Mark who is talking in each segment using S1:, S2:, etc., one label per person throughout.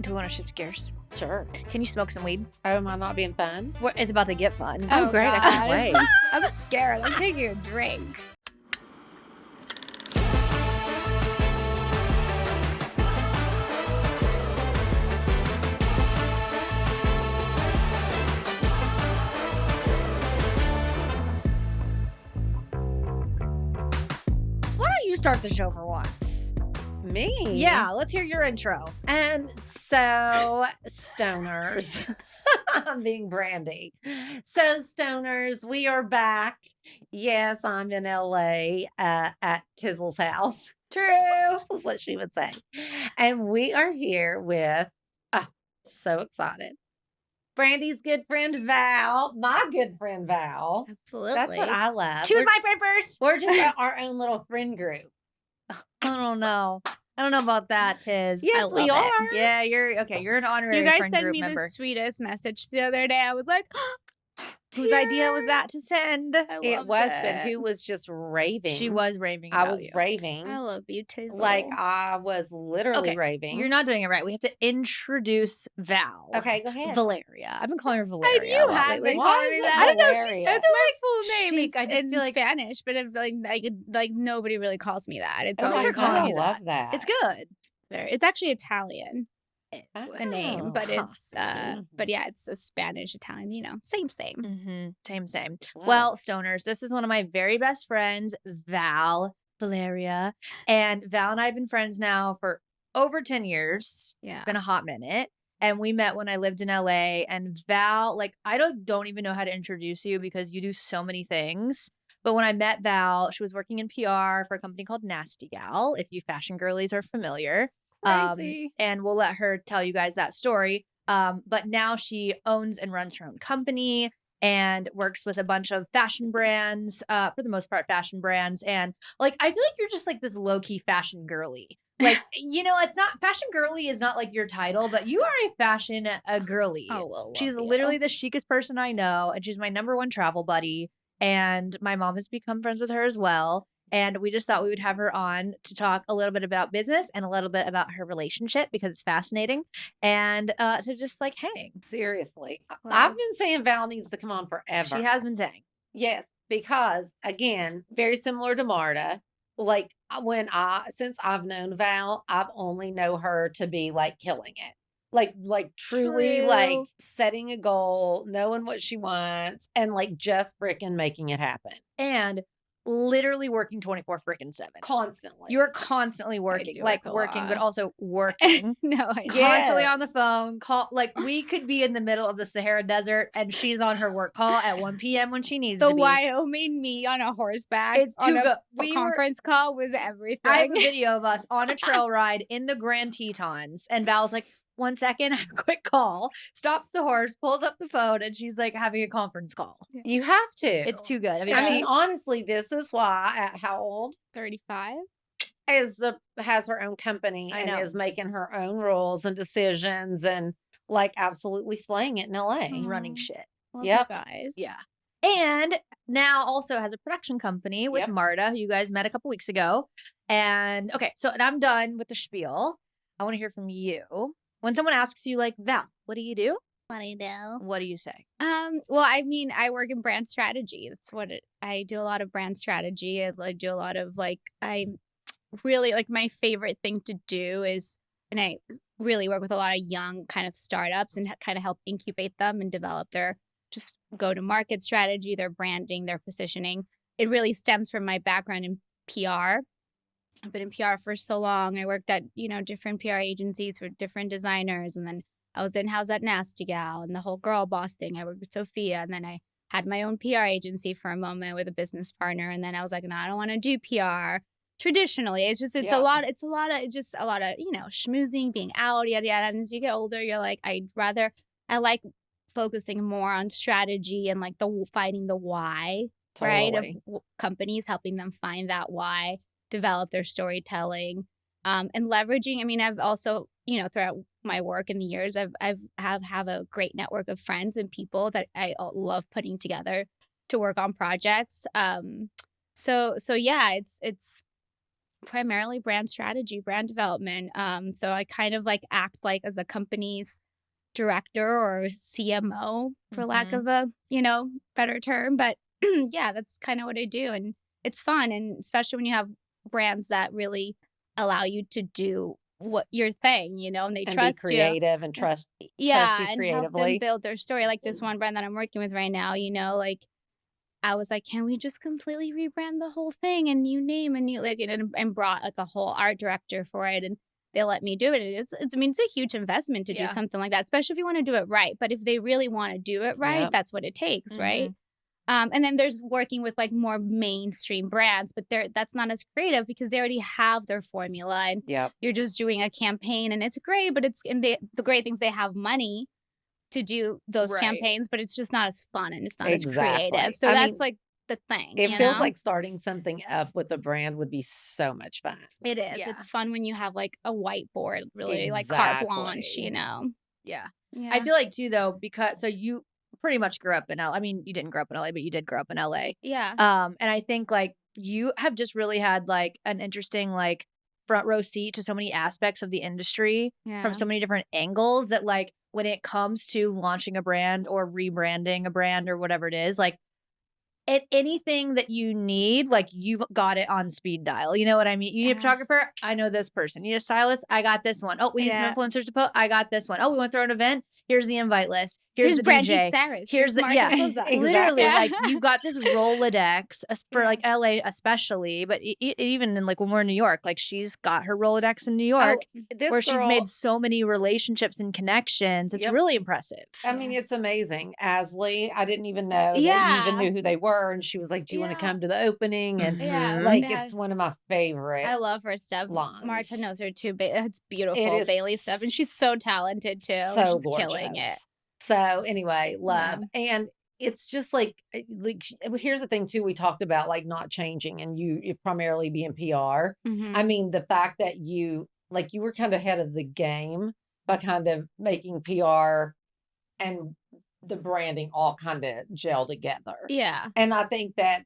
S1: Do we want to shift gears?
S2: Sure.
S1: Can you smoke some weed?
S2: Oh, am I not being fun?
S1: It's about to get fun.
S2: Oh, great. I can't wait.
S3: I'm scared. I'm taking a drink.
S1: Why don't you start the show for once?
S2: Me?
S1: Yeah, let's hear your intro.
S2: So stoners. I'm being Brandi. So stoners, we are back. Yes, I'm in LA at Tizzle's house. True. That's what she would say. And we are here with, so excited, Brandi's good friend Val, my good friend Val.
S3: Absolutely.
S2: That's what I love.
S1: She was my friend first.
S2: We're just our own little friend group.
S1: I don't know. I don't know about that, Tiz.
S2: Yes, we
S3: love it.
S2: are.
S1: Yeah, you're okay. You're an honorary
S3: You guys
S1: friend
S3: sent
S1: group
S3: me
S1: member.
S3: the sweetest message the other day. I was like,
S1: Whose idea was that to send?
S2: It was, but who was just raving?
S1: She was raving.
S2: I
S1: about
S2: was
S1: you.
S2: raving.
S3: I love you too.
S2: Like I was literally
S1: Okay,
S2: raving.
S1: You're not doing it right. We have to introduce Val.
S2: Okay, go ahead.
S1: Valeria. I've been calling her Valeria.
S3: you
S1: a lot
S3: have
S1: lately.
S3: been
S2: Why
S3: calling
S2: is
S3: me
S2: it
S3: that.
S1: I don't know.
S2: Valeria?
S1: She's
S3: That's
S1: so
S3: my full name.
S1: chic. I just
S3: in
S1: feel like
S3: Spanish, but if like nobody really calls me that. It's
S2: Oh,
S1: Thanks
S3: always
S1: for calling
S2: I
S1: me
S2: love that.
S1: it's good.
S3: It's actually Italian. The name,
S2: Oh,
S3: but
S1: huh.
S3: it's but yeah, it's a Spanish Italian. Same.
S1: Same.
S2: Wow.
S1: Well, stoners, this is one of my very best friends, Valeria. And Val and I have been friends now for over 10 years.
S3: Yeah.
S1: It's been a hot minute. And we met when I lived in LA. And Val, like, I don't even know how to introduce you because you do so many things. But when I met Val, she was working in PR for a company called Nasty Gal, if you fashion girlies are familiar.
S3: Crazy.
S1: And we'll let her tell you guys that story. But now she owns and runs her own company and works with a bunch of fashion brands, for the most part, fashion brands. And like, I feel like you're just like this low key fashion girly. Like, it's not fashion girly is not like your title, but you are a fashion girly.
S3: Oh well.
S1: She's literally the chicest person I know. And she's my #1 travel buddy. And my mom has become friends with her as well. And we just thought we would have her on to talk a little bit about business and a little bit about her relationship because it's fascinating and to just like hang.
S2: Seriously.
S3: Wow.
S2: I've been saying Val needs to come on forever.
S1: She has been saying.
S2: Yes, because again, very similar to Marta. Like since I've known Val, I've only know her to be like killing it. Like truly
S3: True.
S2: like setting a goal, knowing what she wants, and like just freaking making it happen.
S1: And literally working 24/7.
S2: Constantly.
S1: You're constantly working,
S3: do
S1: like
S3: work a
S1: working, but
S3: lot.
S1: also working.
S3: No, I
S1: Constantly
S2: Yes.
S1: on the phone, like we could be in the middle of the Sahara Desert and she's on her work call at 1 p.m. when she needs
S3: The
S1: to be.
S3: Wyoming me on a horseback.
S1: It's
S3: on
S1: too
S3: a
S1: good.
S3: f- conference call was everything.
S1: I have a video of us on a trail ride in the Grand Tetons, and Val's like, 1 second, I have a quick call, stops the horse, pulls up the phone, and she's like having a conference call.
S2: You have to.
S1: It's too good. I mean,
S2: I mean, honestly, this is why at how old
S3: 35.
S2: has her own company
S1: I
S2: and
S1: know.
S2: is making her own rules and decisions and like absolutely slaying it in LA.
S1: running shit.
S3: Love
S2: Yep.
S3: you guys.
S1: Yeah. And now also has a production company with
S2: Yep.
S1: Marta, who you guys met a couple weeks ago. And okay, so I'm done with the spiel. I want to hear from you. When someone asks you, like, Val, what do you do?
S3: What do you do?
S1: What do you say?
S3: Well, I mean, I work in brand strategy. That's what I do. A lot of brand strategy. I do a lot of I really my favorite thing to do is, and I really work with a lot of young kind of startups and kind of help incubate them and develop their just go to market strategy, their branding, their positioning. It really stems from my background in PR. I've been in PR for so long. I worked at, different PR agencies for different designers. And then I was in-house at Nasty Gal and the whole girl boss thing. I worked with Sophia. And then I had my own PR agency for a moment with a business partner. And then I was like, no, I don't want to do PR traditionally. It's a lot of schmoozing, being out, yada, yada. And as you get older, you're like, I like focusing more on strategy and like finding the why, right? Of companies, helping them find that why, develop their storytelling, and leveraging. I mean, I've also, throughout my work in the years, I've have a great network of friends and people that I love putting together to work on projects. So yeah, it's Primarily brand strategy, brand development. So I kind of like act like as a company's director or CMO, for lack
S1: Mhm.
S3: of a, better term. But yeah, that's kind of what I do. And it's fun. And especially when you have brands that really allow you to do what your thing, and they
S2: And be
S3: trust you.
S2: creative and
S3: And
S2: trust you
S3: yeah, and help them
S2: creatively.
S3: build their story. Like this one brand that I'm working with right now, like I was like, "Can we just completely rebrand the whole thing and new name and new like and brought like a whole art director for it and they let me do it. And it's I mean, it's a huge investment to do
S1: Yeah.
S3: something like that, especially if you want to do it right. But if they really want to do it right,
S2: Yep.
S3: that's what it takes, right?
S1: Mhm.
S3: And then there's working with like more mainstream brands, but that's not as creative because they already have their formula and
S2: Yep.
S3: you're just doing a campaign and it's great, but the great things they have money to do those
S1: Right.
S3: campaigns, but it's just not as fun and it's not as creative.
S2: Exactly.
S3: So
S2: I
S3: that's
S2: mean,
S3: like the thing,
S2: it feels like starting something up with a brand would be so much fun.
S3: It is.
S1: Yeah.
S3: It's fun when you have like a whiteboard, really like carte blanche,
S2: Exactly.
S1: Yeah. I
S3: Yeah.
S1: feel like too though, because so you pretty much grew up in LA. I mean, you didn't grow up in LA, but you did grow up in LA.
S3: Yeah.
S1: And I think like you have just really had like an interesting like front row seat to so many aspects of the industry
S3: Yeah.
S1: from so many different angles that like when it comes to launching a brand or rebranding a brand or whatever it is, like anything that you need, like you've got it on speed dial. You know what I mean? You need a
S3: Yeah.
S1: photographer? I know this person. You need a stylist? I got this one. Oh, we need some
S3: Yeah.
S1: influencers to put? I got this one. Oh, we want to throw an event? Here's the invite list. Here's the
S3: Brandi
S1: DJ.
S3: Sarah's.
S1: Here's the
S3: Marco Bozza.
S1: literally
S3: Yeah.
S1: like you got this Rolodex for
S3: Yeah.
S1: like LA especially, but even in like when we're in New York, like she's got her Rolodex in New York
S2: This
S1: where
S2: girl,
S1: she's made so many relationships and connections. It's
S2: Yep.
S1: really impressive.
S2: I mean, it's amazing. Asley, I didn't even know that you
S3: Yeah.
S2: even knew who they were. And she was like, do you want to
S3: Yeah.
S2: come to the opening? And
S3: Yeah.
S2: like,
S3: Yeah.
S2: it's one of my favorite.
S3: I love her stuff.
S2: lines.
S3: Marta knows her too. It's beautiful.
S2: It is
S3: Bailey stuff. And she's so talented too.
S2: so
S3: She's
S2: gorgeous.
S3: killing it.
S2: So anyway, love. And it's just like here's the thing too, we talked about like not changing and you primarily being PR.
S3: Mhm.
S2: I mean, the fact that you were kind of ahead of the game by kind of making PR and the branding all kind of gel together.
S3: Yeah.
S2: And I think that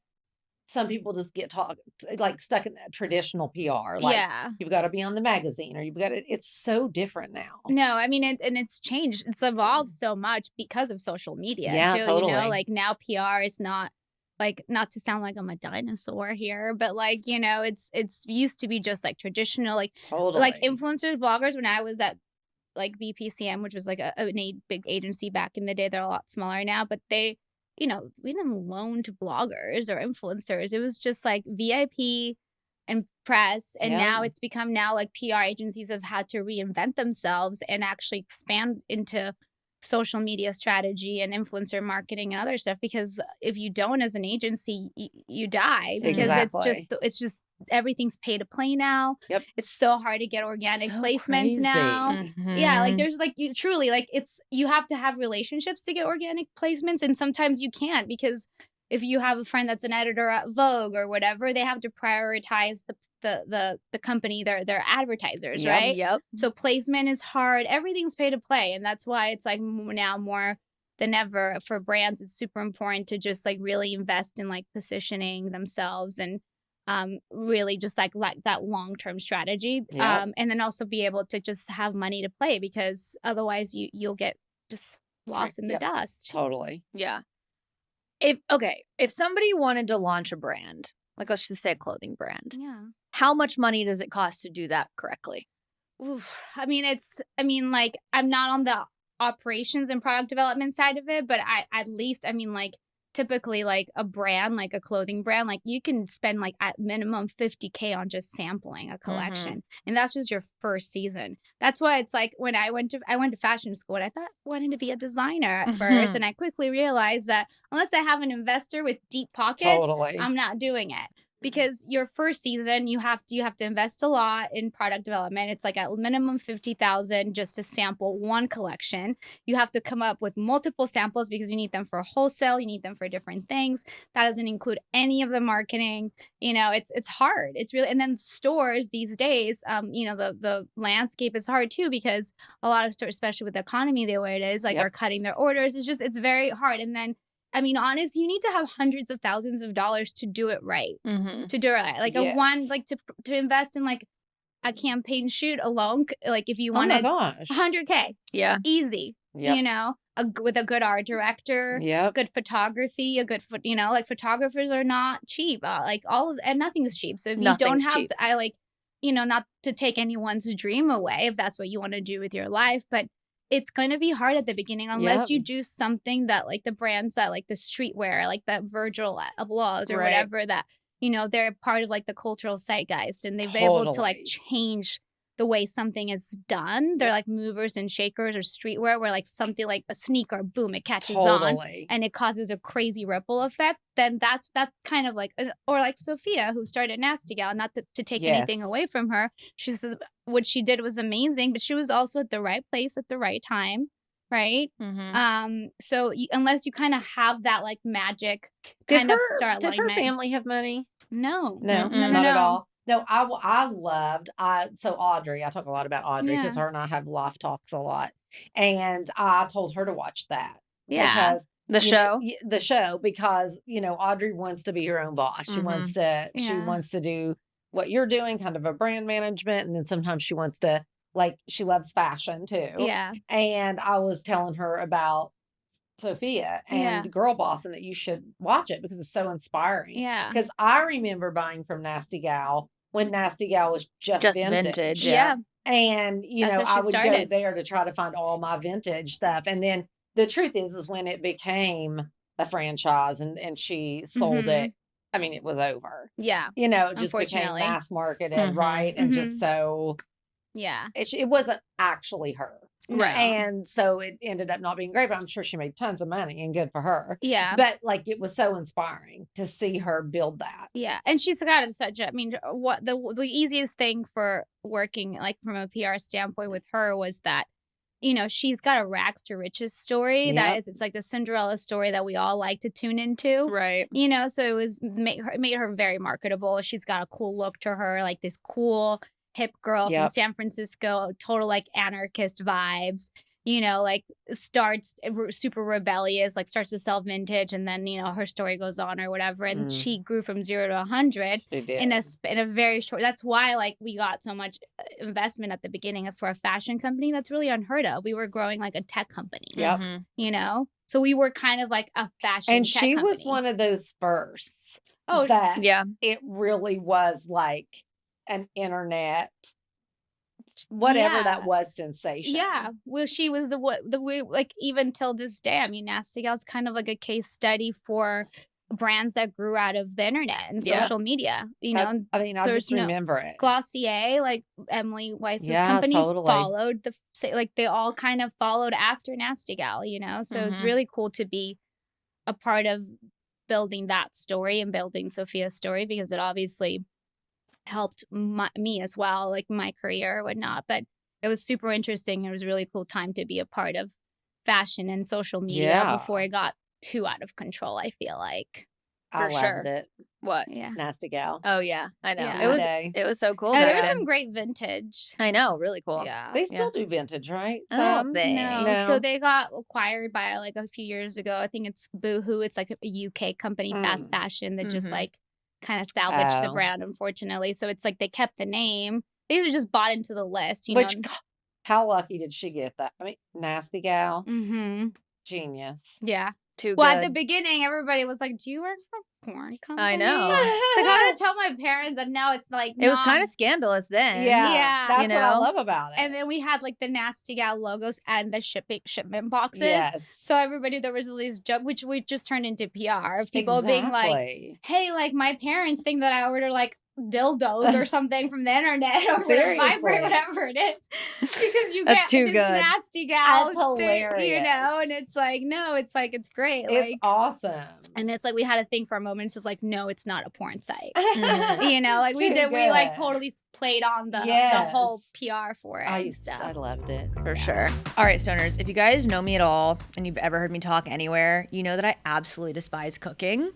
S2: some people just get stuck in that traditional PR. Like
S3: Yeah.
S2: you've got to be on the magazine or you've got to, it's so different now.
S3: No, I mean, and it's changed. It's evolved so much because of social media
S2: Yeah,
S3: too.
S2: totally.
S3: Like now PR is not like, not to sound like I'm a dinosaur here, but like, it's used to be just like traditional, like
S2: Totally.
S3: like influencers, bloggers. When I was at like BPCM, which was like a big agency back in the day, they're a lot smaller now, but they, we didn't loan to bloggers or influencers. It was just like VIP and press. And now it's become like PR agencies have had to reinvent themselves and actually expand into social media strategy and influencer marketing and other stuff, because if you don't as an agency, you die, because it's just everything's pay to play now.
S2: Yep.
S3: It's so hard to get organic
S2: So
S3: placements
S2: crazy.
S3: now. Yeah, like
S1: Mhm.
S3: there's like you truly like you have to have relationships to get organic placements, and sometimes you can't, because if you have a friend that's an editor at Vogue or whatever, they have to prioritize the company, their advertisers,
S2: Yep.
S3: right?
S1: Yep.
S3: So placement is hard. Everything's pay to play, and that's why it's like now more than ever for brands. It's super important to just like really invest in like positioning themselves and really just like that long-term strategy.
S2: Yep.
S3: And then also be able to just have money to play, because otherwise you'll get just lost in the
S2: Yep.
S3: dust.
S2: Totally.
S1: Yeah. If somebody wanted to launch a brand, like let's just say a clothing brand,
S3: Yeah.
S1: how much money does it cost to do that correctly?
S3: Oof. I mean, like I'm not on the operations and product development side of it, but like typically like a brand, like a clothing brand, like you can spend like at minimum $50K on just sampling a collection. And that's just your first season. That's why it's like when I went to fashion school and I wanted to be a designer at first. And I quickly realized that unless I have an investor with deep pockets,
S2: Totally.
S3: I'm not doing it. Because your first season, you have to invest a lot in product development. It's like at minimum $50,000 just to sample one collection. You have to come up with multiple samples because you need them for wholesale. You need them for different things. That doesn't include any of the marketing. It's hard. It's really, and then stores these days, the landscape is hard too, because a lot of stores, especially with the economy the way it is, like are cutting their orders. It's very hard. And then I mean, honest, you need to have hundreds of thousands of dollars to do it right.
S1: Mm-hmm.
S3: To do it right. Like
S2: Yes.
S3: a one, like to invest in like a campaign shoot alone, like if you
S2: Oh my
S3: wanted
S2: gosh.
S3: 100K,
S1: Yeah.
S3: easy,
S2: Yep.
S3: you know, with a good art director,
S2: Yep.
S3: good photography, a good you know, like photographers are not cheap. Like and nothing is cheap. So if you don't
S1: Nothing's
S3: have,
S1: cheap.
S3: I like, you know, not to take anyone's dream away if that's what you want to do with your life, but it's going to be hard at the beginning unless
S2: Yep.
S3: you do something that like the brands that like the streetwear, like that Virgil Ablohs or
S1: Right.
S3: whatever, that, you know, they're part of like the cultural zeitgeist and they've been able to like
S2: Totally.
S3: change the way something is done. They're like movers and shakers or streetwear where like something like a sneaker, boom, it catches on
S2: Totally.
S3: and it causes a crazy ripple effect. Then that's kind of like, or like Sophia, who started Nasty Gal, not to take anything
S2: Yes.
S3: away from her. She says what she did was amazing, but she was also at the right place at the right time, right?
S1: Mm-hmm.
S3: So unless you kind of have that like magic
S2: Did
S3: kind of
S2: her,
S3: star
S2: did her
S3: alignment,
S2: family have money?
S3: no,
S2: No,
S1: Mm-mm.
S2: not at
S3: no.
S2: all. No, I loved, so Audrey, I talk a lot about Audrey because
S3: Yeah.
S2: her and I have life talks a lot. And I told her to watch that
S3: Yeah.
S2: because
S1: The show.
S2: the show, because, you know, Audrey wants to be her own boss. She wants to, she
S3: Yeah.
S2: wants to do what you're doing, kind of a brand management. And then sometimes she wants to, like, she loves fashion too.
S3: Yeah.
S2: And I was telling her about Sophia and
S3: Yeah.
S2: Girl Boss and that you should watch it because it's so inspiring.
S3: Yeah.
S2: Because I remember buying from Nasty Gal when Nasty Gal was just vintage.
S3: Yeah.
S2: And, you
S3: That's
S2: know,
S3: how
S2: I
S3: she
S2: would go
S3: started.
S2: there to try to find all my vintage stuff. And then the truth is when it became a franchise and she sold
S3: Mhm.
S2: it, I mean, it was over.
S3: Yeah.
S2: You know, it just became
S3: Unfortunately.
S2: mass marketed,
S1: Mhm.
S2: right? And just so,
S3: Yeah.
S2: it wasn't actually her.
S1: Right.
S2: And so it ended up not being great, but I'm sure she made tons of money and good for her.
S3: Yeah.
S2: But like it was so inspiring to see her build that.
S3: Yeah, and she's got such a. I mean, what the easiest thing for working like from a PR standpoint with her was that, you know, she's got a rags to riches story that
S2: Yep.
S3: it's like the Cinderella story that we all like to tune into.
S1: Right.
S3: You know, so it was made her very marketable. She's got a cool look to her, like this cool hip girl from
S2: Yep.
S3: San Francisco, total like anarchist vibes. You know, like starts super rebellious, like starts to sell vintage, and then, you know, her story goes on or whatever, and she grew from 0 to 100
S2: She did.
S3: in a very short. That's why like we got so much investment at the beginning for a fashion company. That's really unheard of. We were growing like a tech company.
S2: Yep.
S1: Mhm.
S3: You know, so we were kind of like a fashion.
S2: And
S3: tech
S2: she was
S3: company.
S2: one of those firsts
S3: Oh,
S2: that
S1: Yeah.
S2: it really was like an internet, whatever
S3: Yeah.
S2: that was, sensation.
S3: Yeah, well, she was like even till this day. I mean, Nasty Gal's kind of like a case study for brands that grew out of the internet and
S1: Yeah.
S3: social media. You know,
S2: I mean, I
S3: there's
S2: just
S3: no-
S2: remember it.
S3: Glossier, like Emily Weiss's
S2: Yeah,
S3: company,
S2: totally.
S3: followed they all kind of followed after Nasty Gal. You know, so it's
S1: Mhm.
S3: really cool to be a part of building that story and building Sophia's story because it obviously helped me as well, like my career or whatnot. But it was super interesting. It was a really cool time to be a part of fashion and social media
S2: Yeah.
S3: before it got too out of control, I feel like.
S2: I
S1: For
S2: loved
S1: sure.
S2: it.
S1: What?
S3: Yeah.
S2: Nasty Gal.
S1: Oh yeah, I know.
S3: Yeah.
S1: It was
S2: Day.
S1: it was so cool.
S3: And there
S1: back
S3: was
S1: then.
S3: some great vintage.
S1: I know, really cool.
S3: Yeah.
S2: They still do vintage, right?
S1: I don't
S2: Some?
S1: think.
S3: No.
S2: No.
S3: So they got acquired by like a few years ago. I think it's Boohoo. It's like a UK company, fast fashion, that just
S1: Mhm.
S3: like kind of salvaged the
S2: Oh.
S3: brand, unfortunately. So it's like they kept the name. They just bought into the list, you
S2: Which,
S3: know.
S2: how lucky did she get that? I mean, Nasty Gal,
S3: Mm-hmm.
S2: genius.
S3: Yeah.
S1: Too
S3: Well,
S1: good.
S3: at the beginning, everybody was like, "Do you work for a porn company?"
S1: I know.
S3: So I gotta tell my parents that now it's like
S1: It was
S3: not.
S1: kind of scandalous then.
S3: Yeah.
S2: That's
S1: You
S2: what I
S1: know?
S2: love about it.
S3: And then we had like the Nasty Gal logos and the shipment boxes.
S2: yes.
S3: So everybody, there was all these joke, which we just turned into PR of people being like,
S2: Exactly.
S3: "Hey, like my parents think that I order like dildos or something from the internet or
S2: Seriously.
S3: vibrate, whatever it is, because you
S1: That's
S3: get
S1: too
S3: this
S1: good.
S3: Nasty Gal
S2: That's
S3: thing, you know."
S2: hilarious.
S3: And it's like, no, it's like it's great,
S2: It's
S3: like.
S2: awesome.
S3: And it's like we had a thing for a moment. It's like, no, it's not a porn site.
S1: Mhm.
S3: You know, like we
S2: Too
S3: did, we like
S2: good.
S3: totally played on the
S2: Yes.
S3: whole PR for it
S2: I
S3: and
S2: used to,
S3: stuff.
S2: I loved it.
S1: For sure. All right, stoners, if you guys know me at all and you've ever heard me talk anywhere, you know that I absolutely despise cooking.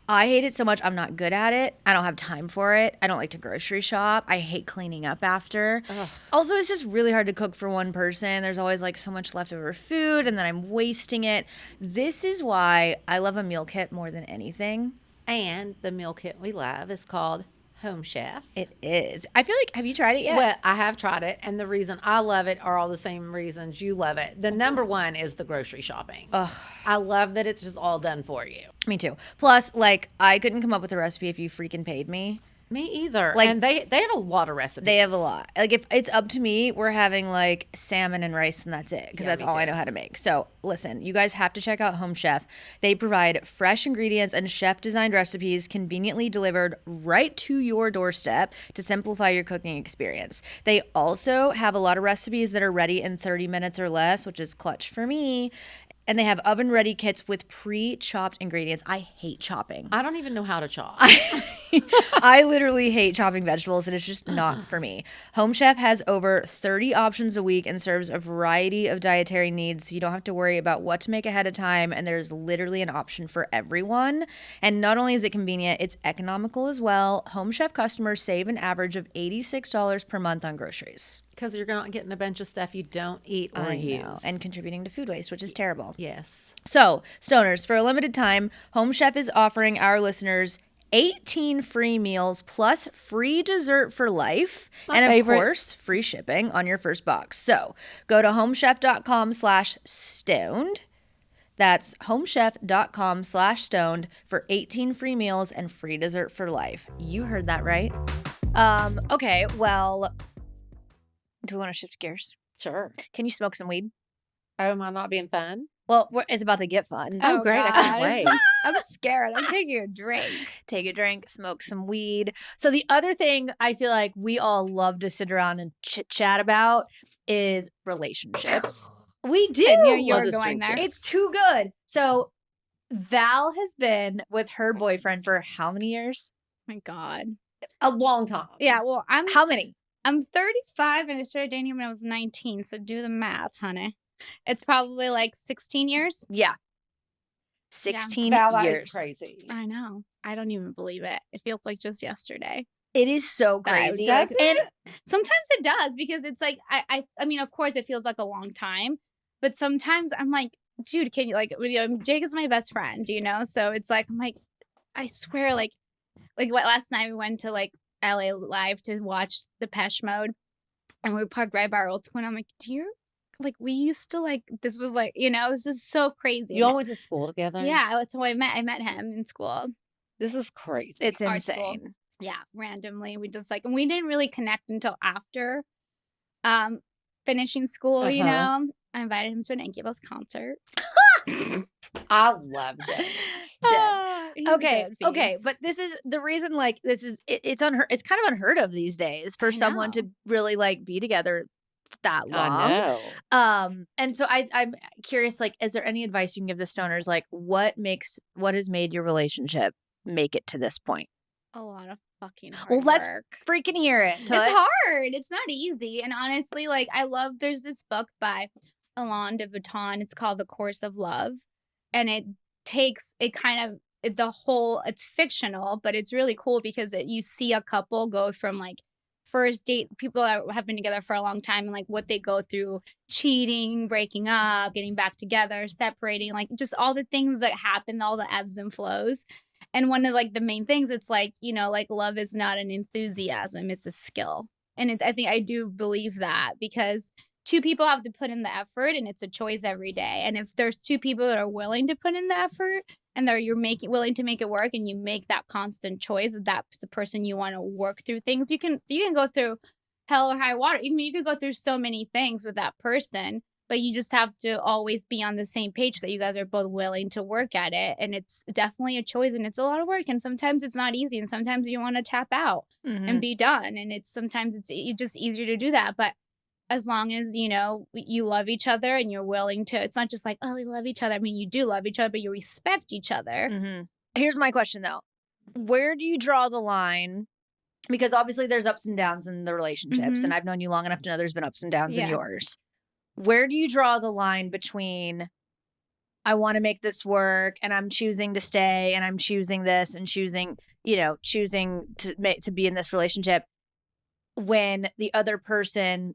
S1: I hate it so much. I'm not good at it. I don't have time for it. I don't like to grocery shop. I hate cleaning up after.
S2: Ugh.
S1: Also, it's just really hard to cook for one person. There's always like so much leftover food and then I'm wasting it. This is why I love a meal kit more than anything.
S2: And the meal kit we love is called Home Chef.
S1: It is. I feel like, have you tried it yet?
S2: Well, I have tried it, and the reason I love it are all the same reasons you love it. The number one is the grocery shopping.
S1: Ugh.
S2: I love that it's just all done for you.
S1: Me too. Plus, like, I couldn't come up with a recipe if you freaking paid me.
S2: Me either.
S1: Like-
S2: And they have a lot of recipes.
S1: They have a lot. Like, if it's up to me, we're having like salmon and rice and that's it. Because
S2: Yeah,
S1: that's
S2: me
S1: all I
S2: too.
S1: know how to make. So listen, you guys have to check out Home Chef. They provide fresh ingredients and chef designed recipes conveniently delivered right to your doorstep to simplify your cooking experience. They also have a lot of recipes that are ready in 30 minutes or less, which is clutch for me. And they have oven ready kits with pre-chopped ingredients. I hate chopping.
S2: I don't even know how to chop.
S1: I literally hate chopping vegetables and it's just not for me. Home Chef has over 30 options a week and serves a variety of dietary needs, so you don't have to worry about what to make ahead of time, and there's literally an option for everyone. And not only is it convenient, it's economical as well. Home Chef customers save an average of $86 per month on groceries.
S2: Because you're not getting a bunch of stuff you don't eat or
S1: I
S2: use.
S1: know, and contributing to food waste, which is terrible.
S2: yes.
S1: So, stoners, for a limited time, Home Chef is offering our listeners 18 free meals plus free dessert for life.
S2: My
S1: and
S2: favorite.
S1: of course, free shipping on your first box. So go to homechef.com/stoned. That's homechef.com/stoned for 18 free meals and free dessert for life. You heard that right. Okay, well, do we want to shift gears?
S2: Sure.
S1: Can you smoke some weed?
S2: Oh, am I not being fun?
S1: Well, it's about to get fun.
S2: Oh, great. I can't
S3: God.
S2: wait.
S3: I'm scared. I'm taking a drink.
S1: Take a drink, smoke some weed. So the other thing I feel like we all love to sit around and chit chat about is relationships. We do.
S3: I knew you
S2: Love
S3: were
S2: this
S3: going
S2: drink.
S3: there.
S1: It's too good. So Val has been with her boyfriend for how many years?
S3: My God.
S2: A long time.
S3: Yeah. Well,
S1: How many?
S3: I'm 35 and I started dating him when I was 19. So do the math, honey. It's probably like 16 years.
S1: Yeah. 16
S2: Val, that
S1: years.
S2: is crazy.
S3: I know. I don't even believe it. It feels like just yesterday.
S1: It is so
S3: that I-
S1: crazy.
S2: Does
S1: And
S3: Sometimes it does because it's like I mean, of course, it feels like a long time, but sometimes I'm like, dude, can you like? Jake is my best friend, so it's like I'm like, I swear, like what last night we went to like LA Live to watch Depeche Mode, and we parked right by our old school. And I'm like, do you like we used to like this was like it was just so crazy.
S2: You all went to school together?
S3: Yeah, that's how I met him in school.
S2: This is crazy.
S1: it's
S3: Art school.
S1: insane.
S3: Yeah, randomly we just like, and we didn't really connect until after finishing school.
S2: Uh-huh.
S3: I invited him to an Incubus concert.
S2: I loved it.
S3: He's
S1: Okay,
S3: good,
S1: okay,
S3: Phoebes.
S1: but this is the reason. Like, this is it's unheard. It's kind of unheard of these days for
S3: I
S1: someone
S3: know.
S1: to really like be together that long.
S2: I know.
S1: And so I'm curious. Like, is there any advice you can give the stoners? Like, what has made your relationship make it to this point?
S3: A lot of fucking hard
S1: Well, let's
S3: work.
S1: freaking hear it.
S3: It's hard. It's not easy. And honestly, like there's this book by Alain de Botton. It's called The Course of Love. And it's fictional, but it's really cool because you see a couple go from like first date, people that have been together for a long time and like what they go through, cheating, breaking up, getting back together, separating, like just all the things that happen, all the ebbs and flows. And one of like the main things, it's like, like love is not an enthusiasm, it's a skill. And I think I do believe that because two people have to put in the effort and it's a choice every day. And if there's two people that are willing to put in the effort and you're willing to make it work and you make that constant choice, that's the person you want to work through things. You can go through hell or high water. You could go through so many things with that person, but you just have to always be on the same page that you guys are both willing to work at it. And it's definitely a choice and it's a lot of work. And sometimes it's not easy. And sometimes you want to tap out and be done. And sometimes it's just easier to do that. But as long as, you love each other and you're willing to, it's not just like, oh, we love each other. I mean, you do love each other, but you respect each other.
S1: Mm-hmm. Here's my question though. Where do you draw the line? Because obviously there's ups and downs in the relationships.
S3: Mhm.
S1: And I've known you long enough to know there's been ups and downs in
S3: Yeah.
S1: yours. Where do you draw the line between I want to make this work and I'm choosing to stay and I'm choosing this and choosing to be in this relationship, when the other person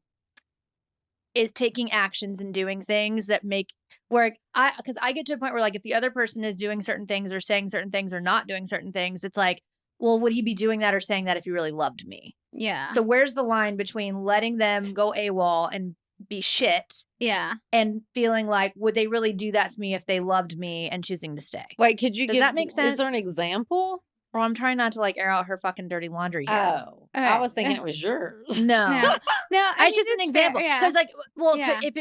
S1: is taking actions and doing things that make because I get to a point where, like, if the other person is doing certain things or saying certain things or not doing certain things, it's like, well, would he be doing that or saying that if he really loved me?
S3: Yeah.
S1: So where's the line between letting them go AWOL and be shit
S3: Yeah.
S1: and feeling like, would they really do that to me if they loved me and choosing to stay?
S2: Wait, could you
S1: Does that make sense?
S2: Is there an example?
S1: Well, I'm trying not to like air out her fucking dirty laundry here.
S2: Oh, I was thinking it was yours.
S1: No.
S3: No.
S1: It's just an example. Because like, well,
S3: Yeah.
S1: if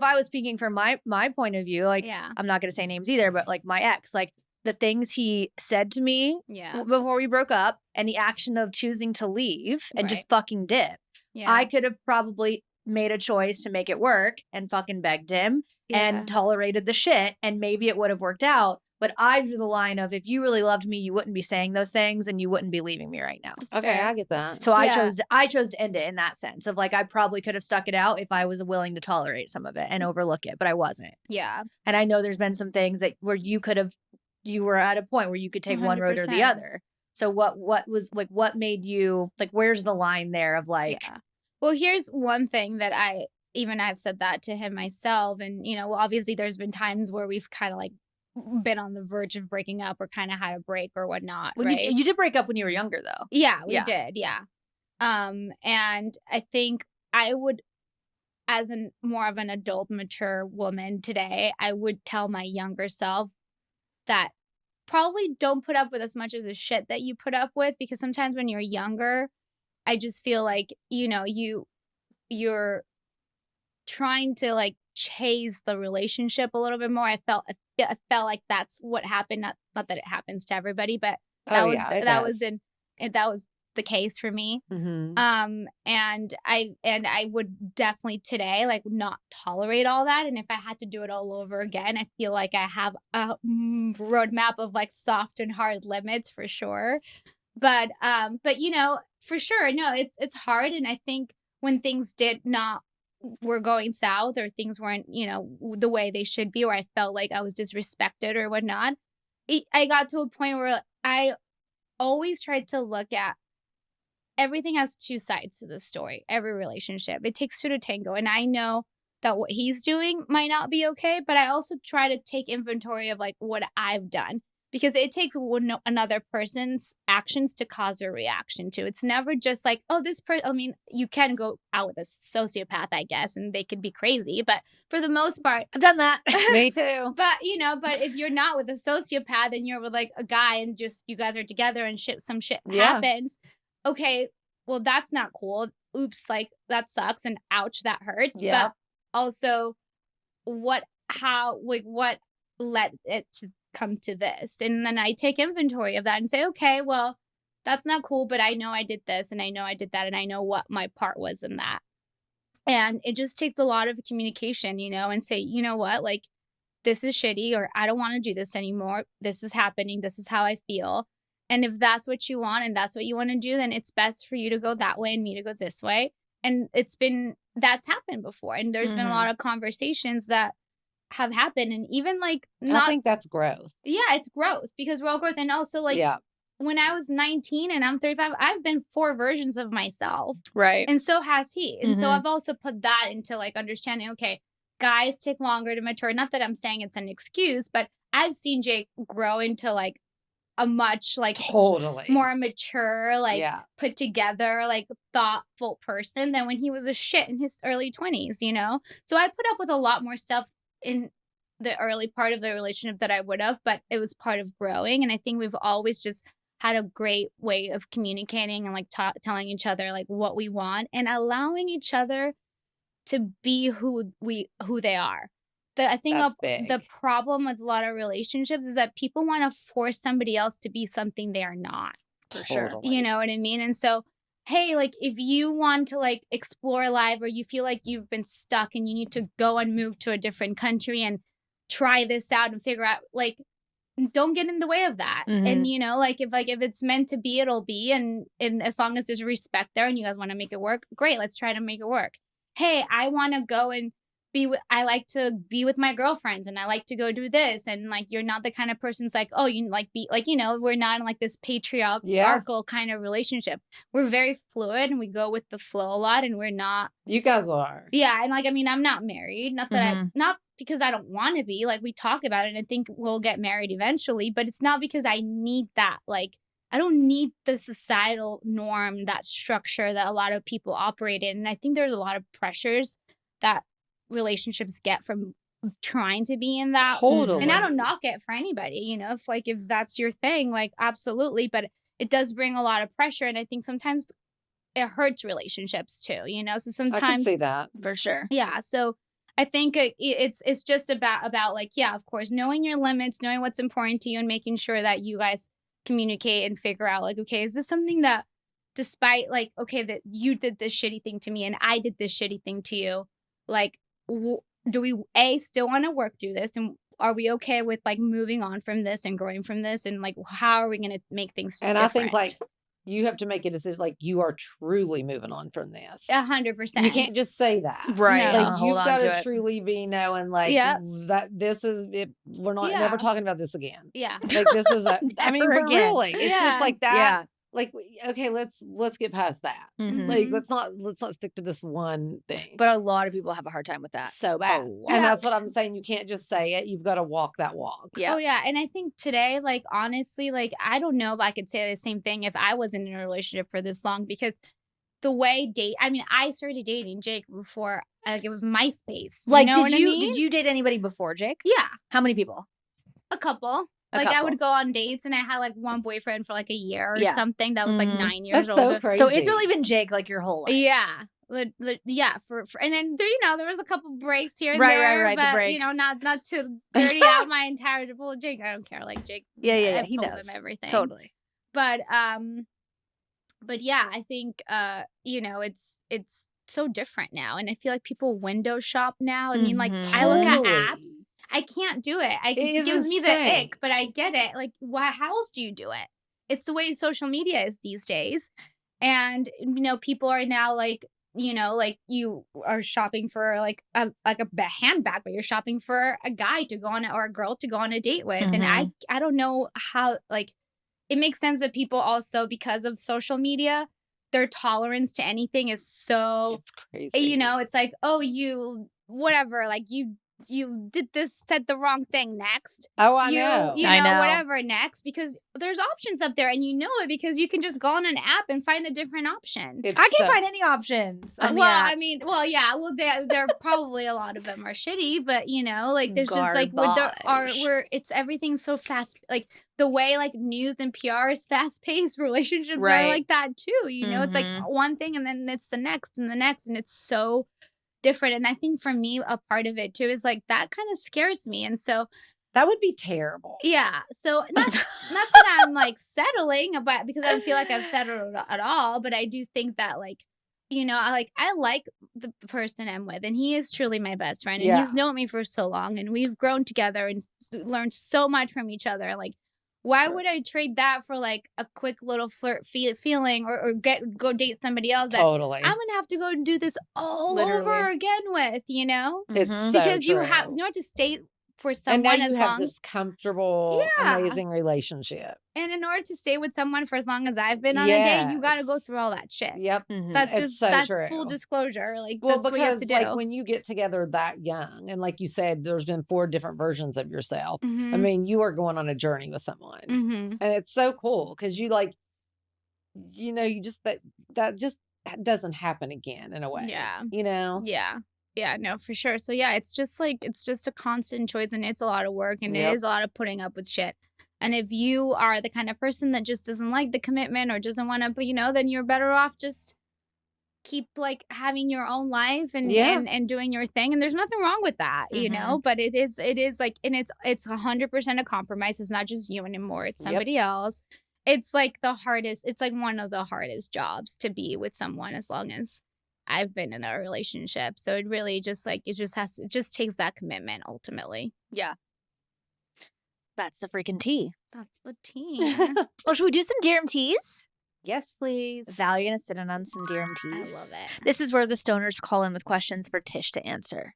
S1: I was speaking from my point of view, like,
S3: Yeah.
S1: I'm not going to say names either, but like my ex, like the things he said to me
S3: Yeah.
S1: before we broke up and the action of choosing to leave and just fucking dip.
S3: Yeah.
S1: I could have probably made a choice to make it work and fucking begged him and tolerated the shit, and maybe it would have worked out. But I drew the line of, if you really loved me, you wouldn't be saying those things and you wouldn't be leaving me right now.
S3: That's
S2: Okay,
S3: fair.
S2: I get that.
S1: So I chose to end it in that sense of like, I probably could have stuck it out if I was willing to tolerate some of it and overlook it, but I wasn't.
S3: Yeah.
S1: And I know there's been some things that where you were at a point where you could take one road or the
S3: 100%.
S1: other. So what was like, what made you like, where's the line there of like,
S3: Yeah. Well, here's one thing that I've said that to him myself. And, obviously there's been times where we've kind of like been on the verge of breaking up or kind of had a break or whatnot.
S1: well,
S3: right?
S1: you did break up when you were younger though.
S3: Yeah, we
S1: Yeah.
S3: did. Yeah. And I think I would, as more of an adult, mature woman today, I would tell my younger self that probably don't put up with as much as the shit that you put up with, because sometimes when you're younger, I just feel like, you're trying to like chase the relationship a little bit more. I felt like that's what happened. Not that it happens to everybody, but that was the case for me.
S2: Mm-hmm.
S3: And I would definitely today like not tolerate all that. And if I had to do it all over again, I feel like I have a roadmap of like soft and hard limits for sure. But for sure, no, it's hard. And I think when things were going south or things weren't, the way they should be, or I felt like I was disrespected or whatnot, I got to a point where I always tried to look at everything has two sides to the story, every relationship. It takes two to tango. And I know that what he's doing might not be okay, but I also try to take inventory of like what I've done, because it takes another person's actions to cause a reaction to. It's never just like, oh, this person, I mean, you can go out with a sociopath, I guess, and they could be crazy, but for the most part,
S1: I've done that.
S2: Me too.
S3: but but if you're not with a sociopath and you're with like a guy and just you guys are together and some shit happens, okay, well, that's not cool. Oops, like that sucks and ouch, that hurts.
S2: Yeah.
S3: But also what led it to come to this? And then I take inventory of that and say, okay, well, that's not cool, but I know I did this and I know I did that and I know what my part was in that. And it just takes a lot of communication, and say, you know what, like, this is shitty, or I don't want to do this anymore. This is happening. This is how I feel. And if that's what you want and that's what you want to do, then it's best for you to go that way and me to go this way. And that's happened before. And there's been a lot of conversations that have happened. And even like,
S2: I think that's growth.
S3: Yeah, it's growth, because we're all growth. And also like, when I was 19 and I'm 35, I've been 4 versions of myself.
S1: Right.
S3: And so has he. And so I've also put that into like understanding, okay, guys take longer to mature. Not that I'm saying it's an excuse, but I've seen Jake grow into like a much like
S2: totally
S3: more mature, like put together, like thoughtful person than when he was a shit in his early 20s, So I put up with a lot more stuff in the early part of the relationship that I would have, but it was part of growing. And I think we've always just had a great way of communicating and like telling each other like what we want and allowing each other to be who they are. I think the problem with a lot of relationships is that people want to force somebody else to be something they are not.
S1: For sure.
S3: You know what I mean? And so, hey, like if you want to like explore life, or you feel like you've been stuck and you need to go and move to a different country and try this out and figure out, like, don't get in the way of that. And like if it's meant to be, it'll be. And as long as there's respect there and you guys want to make it work, great, let's try to make it work. Hey, I want to go and I like to be with my girlfriends and I like to go do this. And like, you're not the kind of person's like, oh, you like be like, we're not in like this patriarchal kind of relationship. We're very fluid and we go with the flow a lot, and we're not.
S2: You guys are.
S3: Yeah. And like, I mean, I'm not married, not that
S1: Mhm.
S3: not because I don't want to be. Like, we talk about it and I think we'll get married eventually, but it's not because I need that. Like, I don't need the societal norm, that structure that a lot of people operate in. And I think there's a lot of pressures that relationships get from trying to be in that.
S2: Totally.
S3: And I don't knock it for anybody, if that's your thing, like, absolutely. But it does bring a lot of pressure. And I think sometimes it hurts relationships too, so sometimes.
S2: I can see that.
S1: For sure.
S3: Yeah. So I think it's just about like, yeah, of course, knowing your limits, knowing what's important to you, and making sure that you guys communicate and figure out like, okay, is this something that, despite like, okay, that you did this shitty thing to me and I did this shitty thing to you, like, do we still want to work through this, and are we okay with like moving on from this and growing from this, and like, how are we going to make things
S2: And
S3: different?
S2: I think like you have to make a decision, like you are truly moving on from this.
S3: 100%.
S2: You can't just say that.
S1: Right.
S3: No.
S2: Like
S1: Hold
S2: you've
S1: on
S2: got
S1: to
S2: to
S1: it.
S2: truly be knowing like
S3: Yep.
S2: that this is it. We're not
S3: Yeah.
S2: never talking about this again.
S3: Yeah.
S2: Like this is a. I mean,
S1: Never
S2: for
S1: again.
S2: really, it's just
S3: Yeah.
S2: like that.
S1: Yeah.
S2: Like okay, let's get past that.
S1: Mhm.
S2: Like
S3: Mhm.
S2: let's not stick to this one thing.
S1: But a lot of people have a hard time with that.
S2: so bad,
S1: a
S2: and that's what
S1: lot.
S2: I'm saying. You can't just say it. You've got to walk that walk.
S1: Yeah.
S3: Oh yeah, and I think today, like, honestly, like, I don't know if I could say the same thing if I wasn't in a relationship for this long, because the way I started dating Jake before, like, it was MySpace.
S1: Like,
S3: you know what I mean?
S1: did you date anybody before, Jake?
S3: Yeah,
S1: How many people?
S3: a couple.
S1: A
S3: Like, I
S1: couple.
S3: would go on dates, and I had like one boyfriend for like a year or
S1: Yeah.
S3: something that was like
S1: Mhm.
S3: 9 years
S2: That's so
S3: older.
S2: crazy.
S1: So it's really been Jake like your whole life.
S3: Yeah. Yeah, for and then there was a couple breaks here and
S1: Right,
S3: there,
S1: right, the
S3: but
S1: breaks.
S3: not to dirty out my entire. Well, Jake, I don't care. Like, Jake,
S1: Yeah.
S3: I've
S1: He
S3: told
S1: knows
S3: him everything.
S1: totally.
S3: But yeah, I think it's so different now, and I feel like people window shop now. I mean, like,
S1: Mhm.
S3: I look at
S2: Totally.
S3: apps, I can't do it.
S2: It
S3: It
S2: is
S3: gives me the
S2: insane.
S3: ick, but I get it. Like, why? How else do you do it? It's the way social media is these days, and people are now like. Like, you are shopping for like a handbag, but you're shopping for a guy to go on or a girl to go on a date with. And I don't know how, like, it makes sense that people also, because of social media, their tolerance to anything is so,
S2: It's crazy.
S3: it's like, oh, whatever, like you did this, said the wrong thing next.
S2: Oh, I know.
S1: I know.
S3: Whatever next, because there's options up there, and you know it because you can just go on an app and find a different option.
S2: It's
S1: I can't
S2: so-
S1: find any options. On the
S3: Well, I
S1: apps.
S3: mean, yeah. Well, there probably a lot of them are shitty, but like, there's just like
S1: Garbage.
S3: it's everything's so fast. Like, the way like news and PR is fast paced, relationships
S1: Right.
S3: are like that too. It's like
S1: Mhm.
S3: one thing and then it's the next and the next, and it's so different. And I think for me, a part of it too is like that kind of scares me, and so
S2: That would be terrible.
S3: yeah. So not that I'm like settling, but because I don't feel like I've settled at all. But I do think that like, I like the person I'm with, and he is truly my best friend, and
S2: Yeah.
S3: he's known me for so long, and we've grown together and learned so much from each other. Like, why would I trade that for like a quick little flirt feeling, or go date somebody else that
S2: Totally.
S3: I'm gonna have to go and do this all over
S1: Literally.
S3: again with,
S2: It's
S1: Mhm.
S2: so
S3: because you
S2: true.
S3: have to stay for
S2: and
S3: someone
S2: now you
S3: as
S2: have
S3: long.
S2: this comfortable,
S3: Yeah.
S2: amazing relationship.
S3: And in order to stay with someone for as long as I've been on a date, you got to go
S2: Yes.
S3: through all that shit.
S2: Yep.
S1: Mhm.
S3: That's
S2: It's
S3: just
S2: so
S3: that's
S2: true.
S3: full disclosure. Like,
S2: Well,
S3: that's what you have
S2: because
S3: to do.
S2: like when you get together that young, and like you said, there's been 4 different versions of yourself. I
S3: Mhm.
S2: mean, you are going on a journey with someone,
S3: Mhm.
S2: and it's so cool because you like, you just that just doesn't happen again in a way.
S3: Yeah.
S2: Yeah.
S3: Yeah, no, for sure. So yeah, it's just a constant choice, and it's a lot of work, and
S2: Yep.
S3: it is a lot of putting up with shit. And if you are the kind of person that just doesn't like the commitment or doesn't want to, then you're better off just keep like having your own life and
S2: Yeah.
S3: and doing your thing. And there's nothing wrong with that,
S1: Mhm.
S3: but it is like, and it's 100% a compromise. It's not just you anymore. It's
S2: Yep.
S3: somebody else. It's like it's like one of the hardest jobs to be with someone, as long as I've been in a relationship. So it really just like, it just takes that commitment ultimately.
S1: Yeah. That's the freaking tea.
S3: That's the tea.
S1: Well, should we do some Dear MTs?
S2: Yes, please.
S1: Val, you gonna sit in on some Dear
S3: I
S1: MTs?
S3: love it.
S1: This is where the stoners call in with questions for Tish to answer.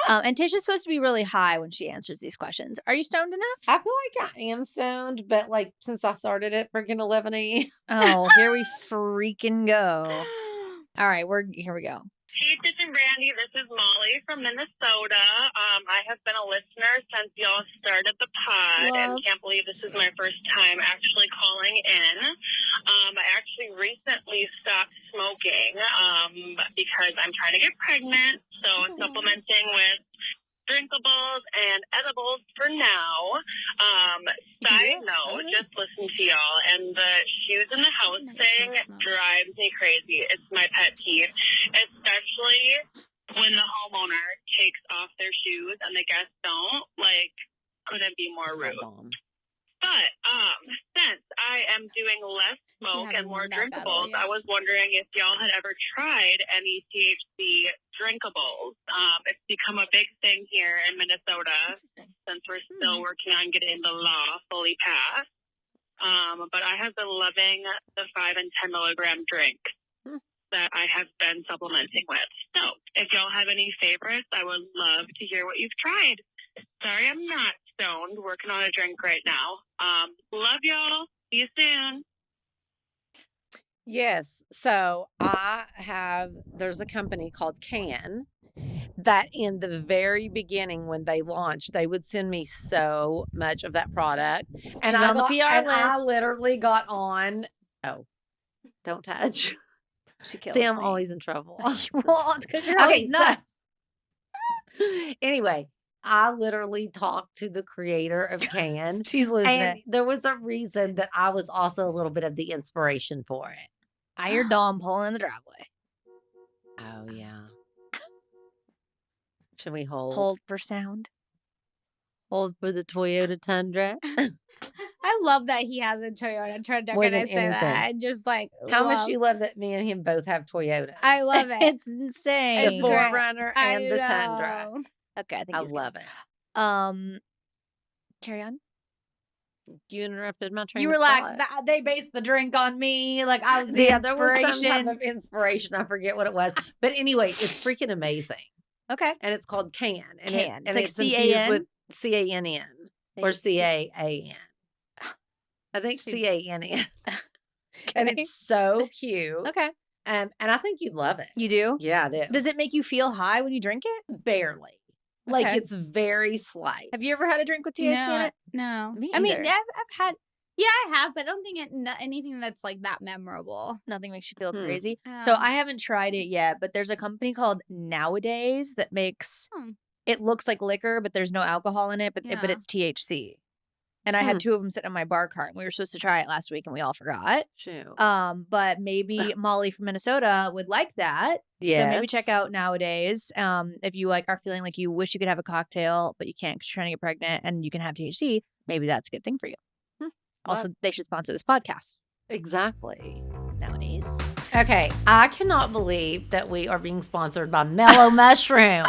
S1: And Tish is supposed to be really high when she answers these questions. Are you stoned enough?
S2: I feel like I am stoned, but like since I started at freaking 11 a.m.
S1: Oh, here we freaking go. All right, here we go.
S4: Hey, Tish and Brandi, this is Molly from Minnesota. I have been a listener since y'all started the pod and can't believe this is my first time actually calling in. I actually recently stopped smoking because I'm trying to get pregnant, so supplementing with drinkables and edibles for now. Side note, just listen to y'all, and the shoes in the house thing drives me crazy. It's my pet peeve, especially when the homeowner takes off their shoes and the guests don't. Like, couldn't be more rude. But since I am doing less smoke and more drinkables, I was wondering if y'all had ever tried any THC drinkables. It's become a big thing here in Minnesota since we're still working on getting the law fully passed. But I have been loving the 5 and 10 milligram drink that I have been supplementing with. So if y'all have any favorites, I would love to hear what you've tried. Sorry, I'm not stoned. Working on a drink right now. Love y'all. See you soon.
S2: Yes. So there's a company called Can that in the very beginning when they launched, they would send me so much of that product. And
S1: She's on the PR list.
S2: I literally got on. Oh, don't touch.
S1: She kills
S2: See, I'm
S1: me.
S2: always in trouble.
S1: Well, it's because you're always nuts.
S2: Anyway, I literally talked to the creator of Can.
S1: She's losing
S2: And
S1: it.
S2: there was a reason that I was also a little bit of the inspiration for it.
S1: I hear Dom pulling in the driveway.
S2: Oh, yeah. Should we hold?
S1: Hold for sound.
S2: Hold for the Toyota Tundra.
S3: I love that he has a Toyota Tundra.
S2: More
S3: Can I
S2: than
S3: say that?
S2: anything.
S3: I just like
S2: How much you love that me and him both have Toyotas.
S3: I love it.
S1: It's insane.
S2: The
S3: It's great.
S2: 4Runner and the Tundra.
S3: know.
S1: Okay, I think
S2: I
S1: he's
S2: love it.
S1: good. Carry on.
S2: You interrupted my train
S1: You
S2: of
S1: were like,
S2: thought.
S1: they based the drink on me. Like I was the
S2: Yeah, there was
S1: inspiration.
S2: some type of inspiration. I forget what it was. But anyway, it's freaking amazing.
S1: Okay.
S2: And it's called Can. And
S1: Can.
S2: and
S1: It's like
S2: infused
S1: CAN?
S2: with CANN or CAAN. I think CANN. And it's so cute.
S1: Okay.
S2: And I think you'd love it.
S1: You do?
S2: Yeah, I do.
S1: Does it make you feel high when you drink it?
S2: Barely. Like
S1: Okay.
S2: it's very slight.
S1: Have you ever had a drink with THC in it?
S3: No.
S1: Me
S3: I mean,
S1: either.
S3: I've had. Yeah, I have, but I don't think anything that's like that memorable.
S1: Nothing makes you feel
S2: Hmm.
S1: crazy. So
S3: Um,
S1: I haven't tried it yet, but there's a company called Nowadays that makes it looks like liquor, but there's no alcohol in it, but
S3: Yeah.
S1: it's THC. And I had 2 of them sitting in my bar cart, and we were supposed to try it last week, and we all forgot.
S2: Shoot.
S1: But maybe Molly from Minnesota would like that.
S2: Yes.
S1: So maybe check out Nowadays. If you like are feeling like you wish you could have a cocktail, but you can't because you're trying to get pregnant, and you can have THC. Maybe that's a good thing for you. Also, they should sponsor this podcast
S2: Exactly.
S1: nowadays.
S2: Okay. I cannot believe that we are being sponsored by Mellow Mushroom.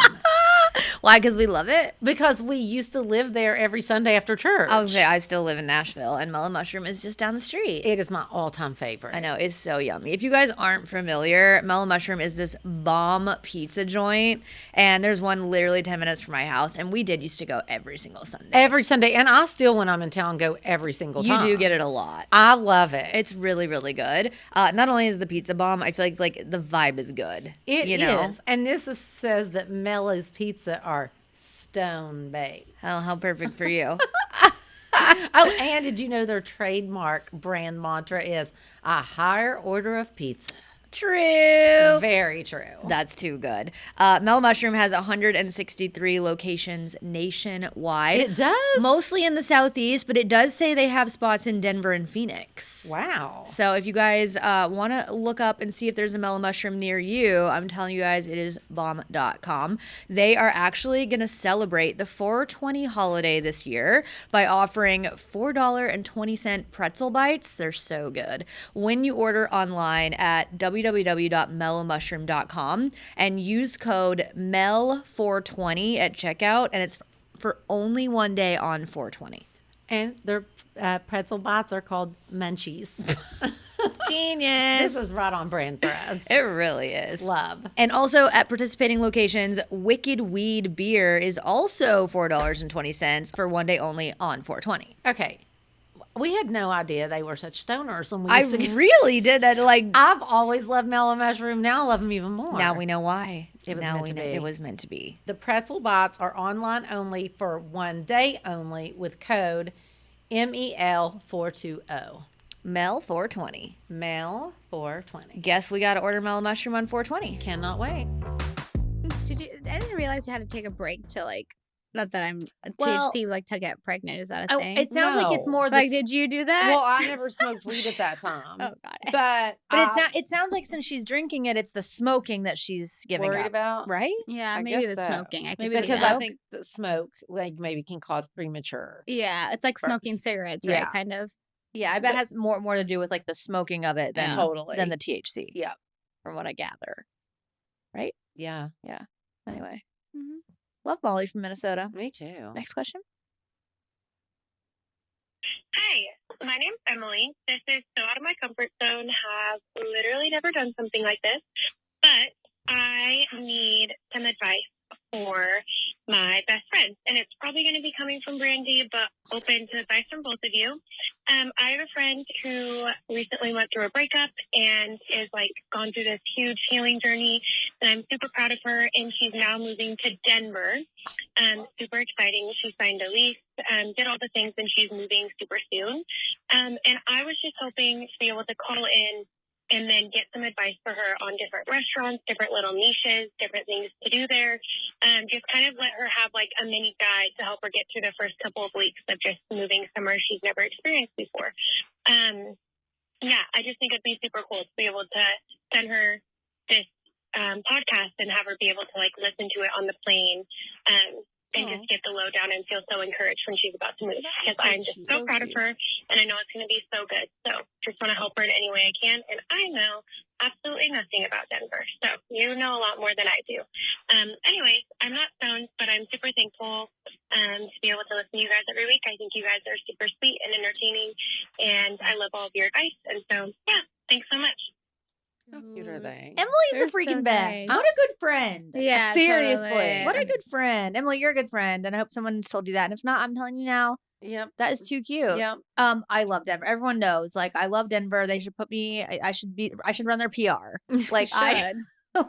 S1: Why? Because we love it.
S2: Because we used to live there every Sunday after church.
S1: I was gonna say I still live in Nashville, and Mellow Mushroom is just down the street.
S2: It is my all-time favorite.
S1: I know, it's so yummy. If you guys aren't familiar, Mellow Mushroom is this bomb pizza joint, and there's one literally 10 minutes from my house, and we used to go every single Sunday.
S2: Every Sunday. And I still, when I'm in town, go every single
S1: You
S2: time.
S1: do get it a lot.
S2: I love it.
S1: It's really, really good. Not only is the pizza bomb, I feel like the vibe is good.
S2: It
S1: you know?
S2: is. And this says that Mellows Pizza are stone baked.
S1: How perfect for you.
S2: Oh, and did you know their trademark brand mantra is a higher order of pizza?
S1: True.
S2: Very true.
S1: That's too good. Mellow Mushroom has 163 locations nationwide.
S2: It does?
S1: Mostly in the Southeast, but it does say they have spots in Denver and Phoenix.
S2: Wow.
S1: So if you guys want to look up and see if there's a Mellow Mushroom near you, I'm telling you guys, it is bomb.com. They are actually going to celebrate the 420 holiday this year by offering $4.20 pretzel bites. They're so good. When you order online at www.mellowmushroom.com and use code MEL420 at checkout, and it's for only one day on 420.
S2: And their pretzel bites are called munchies.
S1: Genius.
S2: This is right on brand for us.
S1: It really is.
S2: Love.
S1: And also at participating locations, Wicked Weed beer is also $4.20 for one day only on 420.
S2: Okay. We had no idea they were such stoners when we
S1: I
S2: used to get.
S1: really did that. Like,
S2: I've always loved Mellow Mushroom. Now I love them even more.
S1: now we know why.
S2: It was
S1: now
S2: meant
S1: we
S2: to
S1: know
S2: be.
S1: it was meant to be.
S2: The pretzel bites are online only for one day only with code MEL420.
S1: Mel 420.
S2: Mel 420.
S1: Guess we got to order Mellow Mushroom on 420.
S2: Cannot wait.
S3: I didn't realize you had to take a break to like. Not that I'm
S1: Well-
S3: THC like to get pregnant. Is that a
S1: Oh,
S3: thing?
S1: it sounds like it's
S2: No.
S1: more the
S3: like, did you do that?
S2: Well, I never smoked weed at that time.
S3: oh God.
S2: But
S1: it sounds like since she's drinking it, it's the smoking that she's giving
S2: worried
S1: up,
S2: about.
S1: right?
S3: Yeah,
S2: I
S3: maybe
S2: guess
S3: the
S2: so.
S3: smoking. I
S1: Maybe
S3: think
S1: the
S2: Because
S3: the
S2: I
S3: smoke.
S2: think the smoke like maybe can cause premature.
S3: Yeah, it's like smoking
S2: First.
S3: cigarettes,
S2: Yeah.
S3: right? Kind of.
S1: Yeah, I bet it has more to do with like the smoking of it than
S3: Yeah.
S2: Totally.
S1: than the THC.
S2: Yeah.
S1: From what I gather.
S2: Yeah.
S1: Anyway,
S3: Mhm.
S1: love Molly from Minnesota.
S2: Me too.
S1: Next question.
S4: Hi, my name's Emily. This is so out of my comfort zone. Have literally never done something like this, but I need some advice for my best friend, and it's probably going to be coming from Brandi, but open to advice from both of you. I have a friend who recently went through a breakup and is like gone through this huge healing journey, and I'm super proud of her. And she's now moving to Denver. Super exciting. She signed a lease, did all the things, and she's moving super soon. And I was just hoping to be able to call in and then get some advice for her on different restaurants, different little niches, different things to do there. Just kind of let her have like a mini guide to help her get through the first couple of weeks of just moving somewhere she's never experienced before. Yeah, I just think it'd be super cool to be able to send her this podcast and have her be able to like listen to it on the plane and just get the lowdown and feel so encouraged when she's about to move. Because
S2: so
S4: I'm just
S2: cute.
S4: so
S2: So
S4: proud of
S2: cute.
S4: her, and I know it's going to be so good. So just want to help her in any way I can. And I know absolutely nothing about Denver, so you know a lot more than I do. Anyways, I'm not stoned, but I'm super thankful to be able to listen to you guys every week. I think you guys are super sweet and entertaining, and I love all of your advice. And so, yeah, thanks so much.
S2: How cute are they?
S1: Emily's
S3: They're
S1: the freaking
S3: so
S1: best.
S3: nice.
S1: What a good friend.
S3: Yeah,
S1: Seriously.
S3: totally.
S1: What a good friend. Emily, you're a good friend. And I hope someone's told you that. And if not, I'm telling you now,
S2: Yep.
S1: that is too cute.
S2: Yep.
S1: I love Denver. Everyone knows. Like, I love Denver. They should put me, I should run their PR. Like, I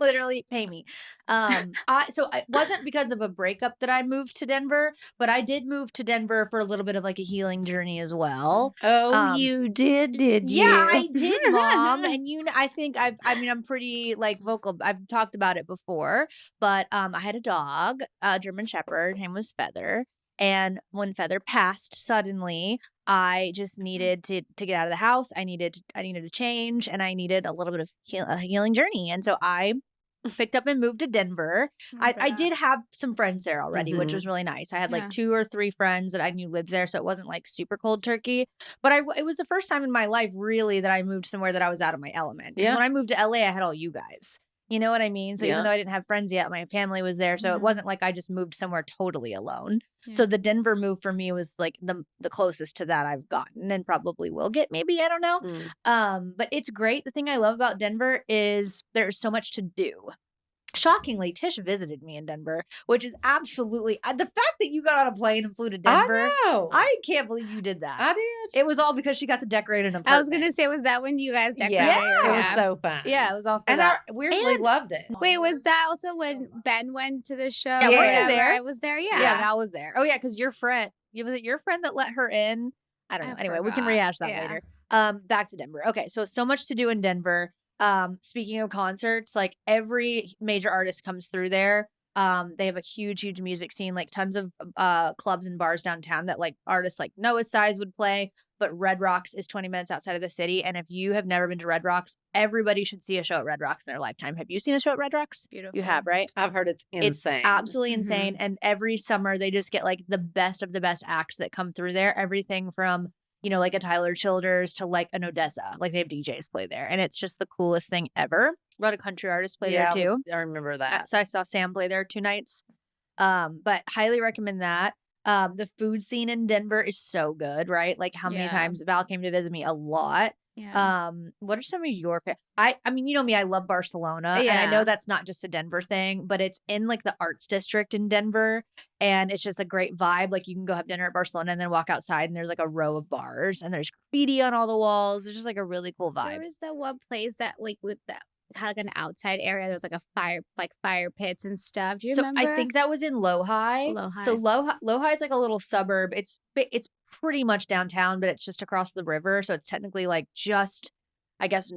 S1: literally pay me. So it wasn't because of a breakup that I moved to Denver, but I did move to Denver for a little bit of like a healing journey as well.
S2: Oh, you did you?
S1: Yeah, I did, Mom. And I think I'm pretty like vocal. I've talked about it before, but I had a dog, a German Shepherd. Her name was Feather. And when Feather passed suddenly, I just needed to get out of the house. I needed to change, and I needed a little bit of a healing journey. And so I picked up and moved to Denver. I did have some friends there already, which was really nice. I had like 2 or 3 friends that I knew lived there, so it wasn't like super cold turkey. But it was the first time in my life really that I moved somewhere that I was out of my element. Because when I moved to LA, I had all you guys. You know what I mean? So even though I didn't have friends yet, my family was there. So it wasn't like I just moved somewhere totally alone.
S3: Yeah.
S1: So the Denver move for me was like the closest to that I've gotten and probably will get, maybe, I don't know. But it's great. The thing I love about Denver is there's so much to do. Shockingly, Tish visited me in Denver, which is absolutely the fact that you got on a plane and flew to Denver.
S2: I know.
S1: I can't believe you did that.
S2: I did.
S1: It was all because she got to decorate an apartment.
S3: I was gonna say, was that when you guys decorated?
S2: Yeah, it was so fun.
S1: Yeah, it was all for
S2: And
S1: that.
S2: I weirdly
S1: And-
S2: loved it.
S3: Wait, was that also when Ben went to the show?
S1: Yeah,
S3: or
S1: were you
S3: whatever?
S1: there?
S3: I was there. Yeah.
S1: Yeah, Val was there. Oh yeah, because your friend, was it your friend that let her in? I don't know.
S3: I
S1: Anyway, we can
S3: forgot.
S1: rehash that
S3: Yeah.
S1: later. Back to Denver. Okay, so much to do in Denver. Speaking of concerts, like every major artist comes through there. They have a huge music scene, like tons of clubs and bars downtown that like artists like Noah's Size would play. But Red Rocks is 20 minutes outside of the city. And if you have never been to Red Rocks, everybody should see a show at Red Rocks in their lifetime. Have you seen a show at Red Rocks?
S3: Beautiful.
S1: You have, right?
S2: I've heard it's insane.
S1: It's absolutely
S3: Mhm.
S1: insane. And every summer they just get like the best of the best acts that come through there. Everything from, like a Tyler Childers to like an Odessa. Like they have DJs play there. And it's just the coolest thing ever. A lot of country artists play there too.
S2: I remember that.
S1: So I saw Sam play there 2 nights. But highly recommend that. The food scene in Denver is so good, right? Like how many
S3: Yeah.
S1: times Val came to visit me a lot.
S3: Yeah.
S1: What are some of your I mean, you know me, I love Barcelona, and I know that's not just a Denver thing, but it's in like the arts district in Denver, and it's just a great vibe. Like you can go have dinner at Barcelona and then walk outside, and there's like a row of bars, and there's graffiti on all the walls. It's just like a really cool
S3: There
S1: vibe.
S3: was that one place that like with that kind of like an outside area. There was like a fire pits and stuff. Do you
S1: So
S3: remember?
S1: I think that was in Lohi. So Lohi is like a little suburb. It's pretty much downtown, but it's just across the river. So it's technically like just, I guess,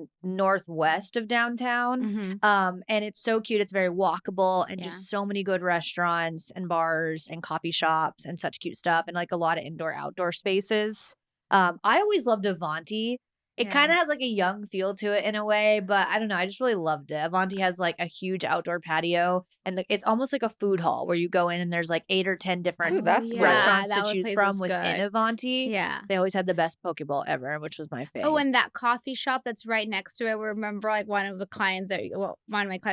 S1: northwest of downtown.
S3: Mhm.
S1: And it's so cute. It's very walkable and
S3: Yeah.
S1: just so many good restaurants and bars and coffee shops and such cute stuff and like a lot of indoor outdoor spaces. I always loved Avanti. It
S3: Yeah.
S1: kind of has like a young feel to it in a way, but I don't know. I just really loved it. Avanti has like a huge outdoor patio, and it's almost like a food hall where you go in and there's like 8 or 10 different
S2: Ooh, that's good.
S1: restaurants
S3: that
S1: to choose
S3: place
S1: from
S3: was
S1: within
S3: good.
S1: Avanti.
S3: Yeah.
S1: They always had the best poke bowl ever, which was my favorite.
S3: Oh, and that coffee shop that's right next to it. Remember, like one of my clients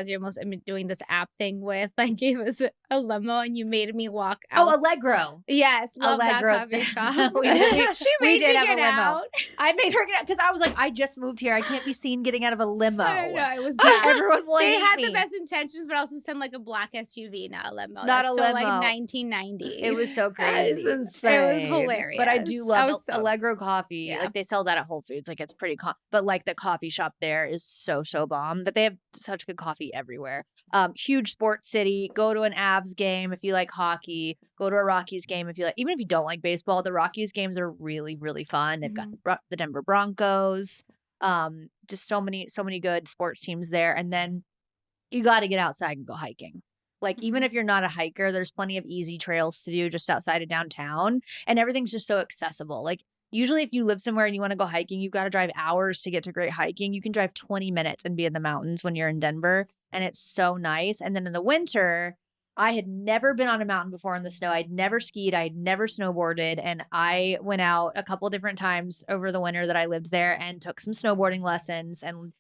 S3: you're almost doing this app thing with, like gave us a limo, and you made me walk out.
S1: Oh, Allegro.
S3: Yes, love
S1: Allegro.
S3: that coffee shop.
S1: We did-
S3: She
S1: we
S3: made
S1: did
S3: me
S1: have a
S3: get
S1: limo.
S3: out.
S1: I made her get out because I was like, I just moved here. I can't be seen getting out of a limo.
S3: I know, it was bad.
S1: Everyone will
S3: They
S1: hate
S3: had
S1: me.
S3: the best intentions, but also sent like a black SUV, not a limo.
S1: Not
S3: That's
S1: a
S3: so, like
S1: limo.
S3: 1990.
S1: It was so
S2: That is
S1: crazy.
S2: insane.
S3: It was hilarious.
S1: But I do
S3: I
S1: love
S3: was so-
S1: Allegro coffee.
S3: Yeah.
S1: Like they sell that at Whole Foods. Like it's pretty but like the coffee shop there is so bomb. But they have such good coffee everywhere. Huge sports city. Go to an Avs game if you like hockey. Go to a Rockies game if you like, even if you don't like baseball, the Rockies games are really fun. They've got the Denver Broncos. Just so many good sports teams there. And then you got to get outside and go hiking. Like, even if you're not a hiker, there's plenty of easy trails to do just outside of downtown. And everything's just so accessible. Like, usually if you live somewhere and you want to go hiking, you've got to drive hours to get to great hiking. You can drive 20 minutes and be in the mountains when you're in Denver. And it's so nice. And then in the winter, I had never been on a mountain before in the snow. I'd never skied. I'd never snowboarded. And I went out a couple different times over the winter that I lived there and took some snowboarding lessons. And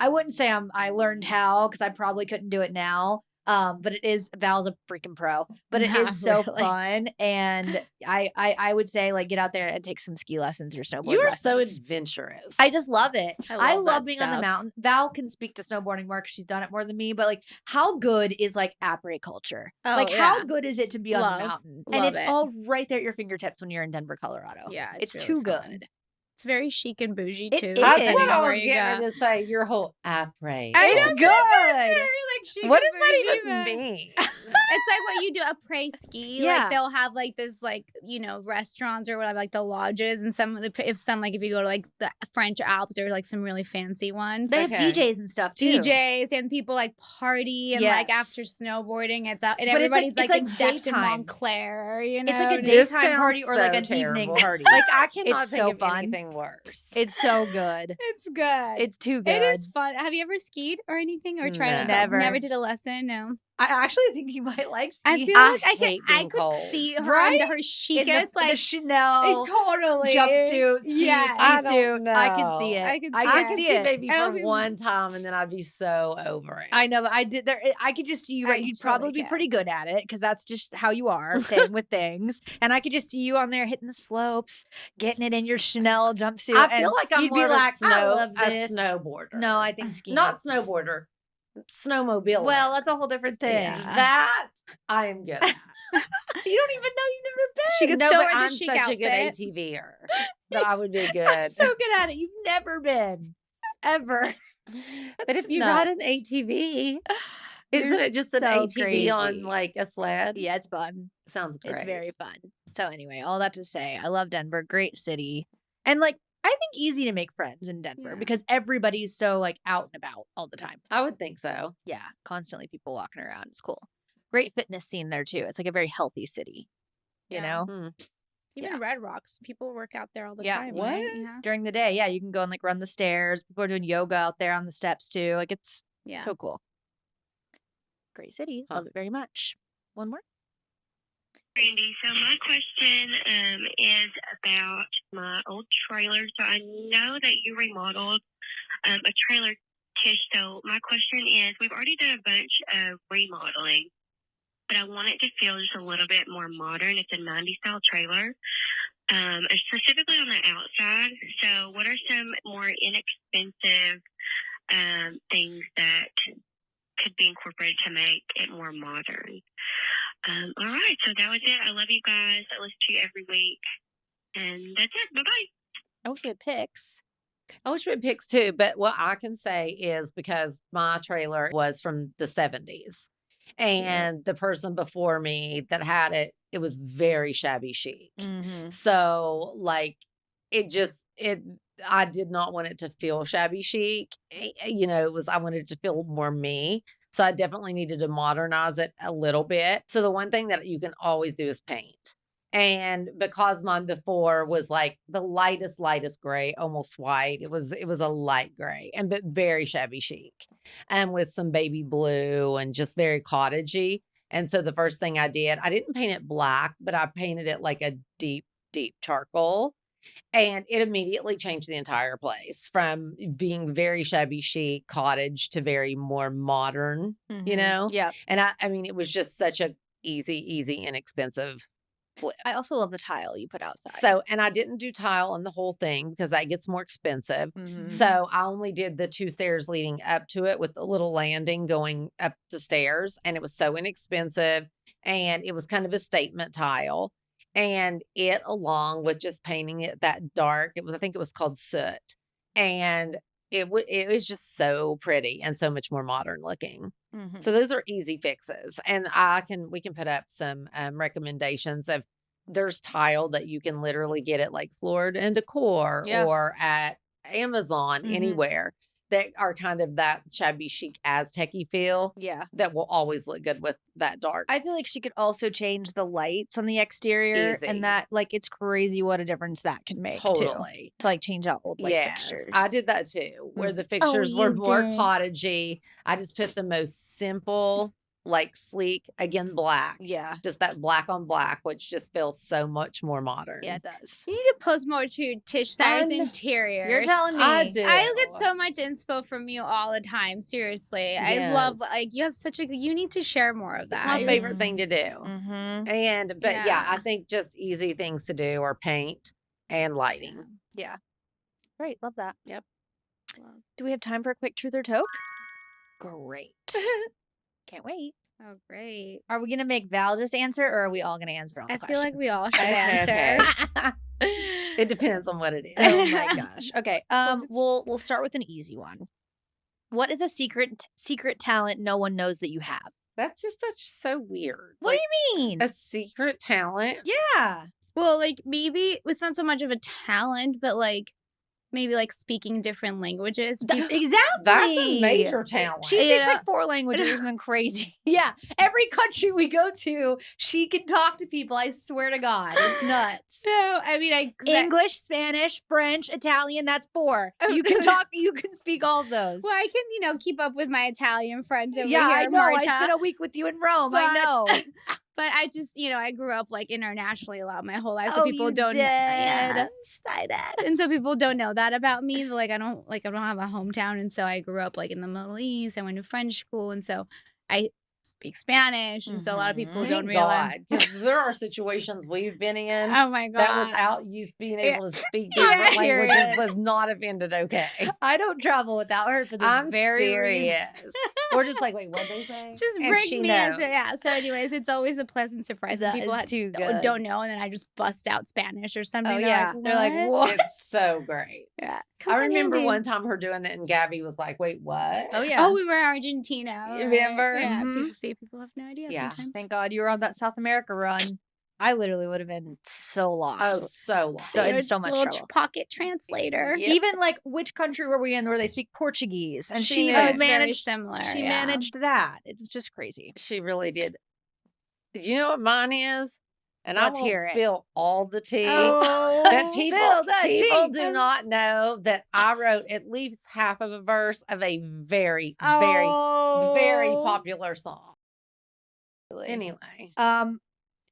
S1: I wouldn't say I learned how, because I probably couldn't do it now. But Val's a freaking pro, but it is so
S3: Really.
S1: fun. And I would say, like, get out there and take some ski lessons or snowboard
S2: You are
S1: lessons.
S2: so adventurous.
S1: I just love it. I
S3: love
S1: love
S3: that
S1: being on the
S3: stuff.
S1: mountain. Val can speak to snowboarding more because she's done it more than me, but like, how good is like après culture?
S3: Oh,
S1: Like, how
S3: yeah.
S1: good is it to be on the
S3: Love-
S1: mountain? And
S3: love
S1: it's
S3: it.
S1: all right there at your fingertips when you're in Denver, Colorado.
S3: Yeah,
S1: It's
S3: really
S1: too
S3: fun.
S1: good.
S3: It's very chic and bougie
S1: It
S3: too.
S1: is.
S2: That's
S3: depending
S2: what
S3: on
S2: I
S3: where
S2: was
S3: you
S2: getting
S3: go.
S2: to say. Your whole après.
S3: I
S1: It's
S3: know,
S1: good.
S3: Very like chic
S2: What
S3: and
S2: does that
S3: bougie,
S2: even
S3: but-
S2: mean?
S3: It's like what you do après ski.
S1: Yeah.
S3: Like they'll have like this like, restaurants or whatever, like the lodges, and if you go to like the French Alps, there are like some really fancy ones.
S1: They have
S2: Okay.
S1: DJs and stuff too.
S3: DJs and people like party and like
S1: Yes.
S3: after snowboarding, it's out and
S1: But it's like-
S3: everybody's
S1: it's
S3: like,
S1: like
S3: decked in
S1: daytime.
S3: Montclair,
S1: It's like a
S3: and
S2: This
S1: daytime party or
S2: sounds
S1: like an
S2: so
S1: evening
S2: terrible.
S1: party.
S2: Like I cannot
S1: It's
S2: think
S1: so
S2: of
S1: fun.
S2: anything worse.
S1: It's so good.
S3: it's good.
S1: It's too good.
S3: It is fun. Have you ever skied or anything or tried?
S2: No.
S3: Like,
S1: Never.
S3: Never did a lesson. No.
S1: I actually think you might like
S3: I
S1: ski.
S3: feel
S2: I
S3: like
S2: hate
S3: I
S2: being
S3: could
S2: cold.
S3: see her
S1: Right?
S3: under her
S1: in
S3: chicest,
S1: the
S3: like
S1: Chanel
S3: totally
S1: jumpsuit, ski
S3: Yes.
S1: ski
S2: I don't
S1: suit. I can
S2: know.
S1: see it.
S3: I can
S1: I
S3: see
S1: can
S3: it.
S2: I
S1: see
S2: could
S1: it.
S2: maybe
S3: I don't
S2: for
S3: think-
S2: one time, and then I'd be so over it.
S1: I know, but I did there. I could just see you.
S3: I
S1: Right, you'd
S3: totally
S1: probably be
S3: can.
S1: pretty good at it because that's just how you are, thing with things. And I could just see you on there hitting the slopes, getting it in your Chanel jumpsuit.
S2: I feel
S1: and
S2: like I'm
S1: you'd
S2: more
S1: be
S2: of a,
S1: like, I love
S2: a
S1: this.
S2: snowboarder.
S1: No, I think skiing.
S2: not snowboarder, snowmobile.
S1: Well, that's a whole different thing.
S3: Yeah.
S2: that I am good at.
S1: You don't even know you've never been.
S3: She could
S2: no,
S3: still
S2: but
S3: wear the
S2: I'm
S3: chic
S2: such
S3: outfit.
S2: a good ATVer that I would be good.
S1: I'm so good at it. You've never been, ever.
S2: But if
S1: That's
S2: you ride an
S1: nuts.
S2: ATV,
S1: You're
S2: isn't it just an
S1: so
S2: ATV on
S1: crazy.
S2: like a sled?
S1: Yeah, it's fun.
S2: Sounds great.
S1: It's very fun. So anyway, all that to say, I love Denver. Great city. And like, I think easy to make friends in Denver
S3: Yeah.
S1: because everybody's so like out and about all the time.
S2: I would think so.
S1: Yeah, constantly people walking around. It's cool. Great fitness scene there too. It's like a very healthy city. You
S3: Yeah.
S1: know,
S3: Even Red Rocks, people work out there all the
S1: Yeah.
S3: time.
S2: What?
S3: Right? Yeah.
S1: during the day, yeah, you can go and like run the stairs. People are doing yoga out there on the steps too. Like it's
S3: Yeah.
S1: so cool. Great city.
S2: Huh.
S1: Love it very much. One more.
S4: Brandi, so my question is about my old trailer. So I know that you remodeled a trailer, Tish. So my question is, we've already done a bunch of remodeling, but I want it to feel just a little bit more modern. It's a 90s style trailer.
S5: specifically on the outside. So, what are some more inexpensive things that could be incorporated to make it more modern? All right, so that was it. I love you guys. I listen to you every week, and that's it. Bye bye.
S1: I wish we had pics.
S2: I wish we had pics too, but what I can say is because my trailer was from the 70s and the person before me that had it, it was very shabby chic.
S1: Mm-hmm.
S2: So like I did not want it to feel shabby chic. I wanted it to feel more me. So I definitely needed to modernize it a little bit. So the one thing that you can always do is paint. And because mine before was like the lightest gray, almost white, it was a light gray but very shabby chic and with some baby blue and just very cottagey. And so the first thing I did, I didn't paint it black, but I painted it like a deep charcoal. And it immediately changed the entire place from being very shabby chic cottage to very more modern,
S1: Yeah.
S2: And I mean, it was just such a easy, inexpensive flip.
S1: I also love the tile you put outside.
S2: So, and I didn't do tile on the whole thing because that gets more expensive.
S1: Mhm.
S2: So I only did the 2 stairs leading up to it with the little landing going up the stairs. And it was so inexpensive. And it was kind of a statement tile. And it, along with just painting it that dark, I think it was called soot. And it was just so pretty and so much more modern looking.
S1: Mhm.
S2: So those are easy fixes. And we can put up some recommendations of there's tile that you can literally get at like Floor and Decor or at Amazon, anywhere that are kind of that shabby chic Aztec-y feel.
S1: Yeah.
S2: That will always look good with that dark.
S1: I feel like she could also change the lights on the exterior
S2: Easy.
S1: and that like it's crazy what a difference that can make
S2: Totally.
S1: to like change out old light
S2: Yes,
S1: fixtures.
S2: I did that too, where the fixtures were
S1: you
S2: more
S1: did.
S2: cottagey. I just put the most simple, like sleek, again, black.
S1: Yeah.
S2: Just that black on black, which just feels so much more modern.
S1: Yeah, it does.
S3: You need to post more to Tish Sayers interiors.
S1: You're telling me.
S2: I do.
S3: I get so much inspo from you all the time. Seriously, I love
S2: Yes.
S3: you have you need to share more of that.
S2: It's my
S3: You're
S2: favorite thing to do.
S1: Mm-hmm.
S2: But
S3: Yeah.
S2: I think just easy things to do are paint and lighting.
S1: Yeah. Great. Love that.
S2: Yep.
S1: Do we have time for a quick truth or toke? Great. Can't wait.
S3: Oh, great.
S1: Are we going to make Val just answer or are we all going to answer all the
S3: I
S1: questions?
S3: feel like we all should
S2: Okay,
S3: answer.
S2: It depends on what it is.
S1: Oh my gosh. Okay. We'll start with an easy one. What is a secret talent no one knows that you have?
S2: That's just so weird.
S1: What do you mean?
S2: A secret talent?
S1: Yeah.
S3: Well, like maybe it's not so much of a talent, but like maybe like speaking different languages.
S1: Exactly.
S2: That's a major talent.
S1: She speaks like 4 languages and crazy. Yeah. Every country we go to, she can talk to people. I swear to God. It's nuts.
S3: So, I mean,
S1: English, Spanish, French, Italian, that's 4. You can talk, you can speak all of those.
S3: Well, I can, keep up with my Italian friends over
S1: yeah,
S3: here.
S1: I know. I
S3: Marta.
S1: spent a week with you in Rome. I know.
S3: But I just, I grew up like internationally a lot my whole life, so
S1: Oh,
S3: people
S1: you
S3: don't.
S1: did.
S3: Yes,
S1: I did.
S3: and so people don't know that about me. Like I don't have a hometown, and so I grew up like in the Middle East. I went to French school, and so I speak Spanish, and so a lot of people don't realize.
S2: Because there are situations we've been in
S3: Oh my god!
S2: that without you being able to speak
S3: I'm
S2: different languages
S1: serious.
S2: was not have ended okay.
S1: I don't travel without her for this
S2: I'm
S1: very
S2: serious.
S1: reason.
S2: We're just like, wait, what they say?
S3: Just
S2: And
S3: bring
S2: she
S3: me as
S2: knows.
S3: yeah. So, anyways, it's always a pleasant surprise when
S1: That
S3: people
S1: is too good.
S3: don't know, and then I just bust out Spanish or something.
S1: Oh,
S3: They're
S1: yeah.
S3: like,
S1: They're like,
S3: "What?"
S2: It's so great.
S3: Yeah,
S2: I
S3: Comes in
S2: remember
S3: handy.
S2: one time her doing that, and Gabby was like, wait, what?
S1: Oh, yeah.
S3: Oh, we were in Argentina.
S2: You
S3: right?
S2: remember?
S3: Yeah,
S1: Mhm.
S3: people have no idea
S2: Yeah.
S3: sometimes.
S1: Thank God you were on that South America run. I literally would have been so lost.
S2: Oh, so long.
S1: So
S3: There's
S1: it's so much
S3: little
S1: trouble.
S3: pocket translator.
S2: Yep.
S1: Even like which country were we in where they speak Portuguese? And
S2: She
S1: she
S2: knew.
S3: Oh, it's very
S1: managed
S3: similar.
S1: she
S3: yeah.
S1: managed that. It's just crazy.
S2: She really did. Did you know what mine is? And
S1: Let's
S2: I won't
S1: hear it.
S2: spill all the tea.
S1: Oh,
S2: But people
S1: tea.
S2: do not know that I wrote at least half of a verse of a very,
S1: Oh.
S2: very popular song. Anyway.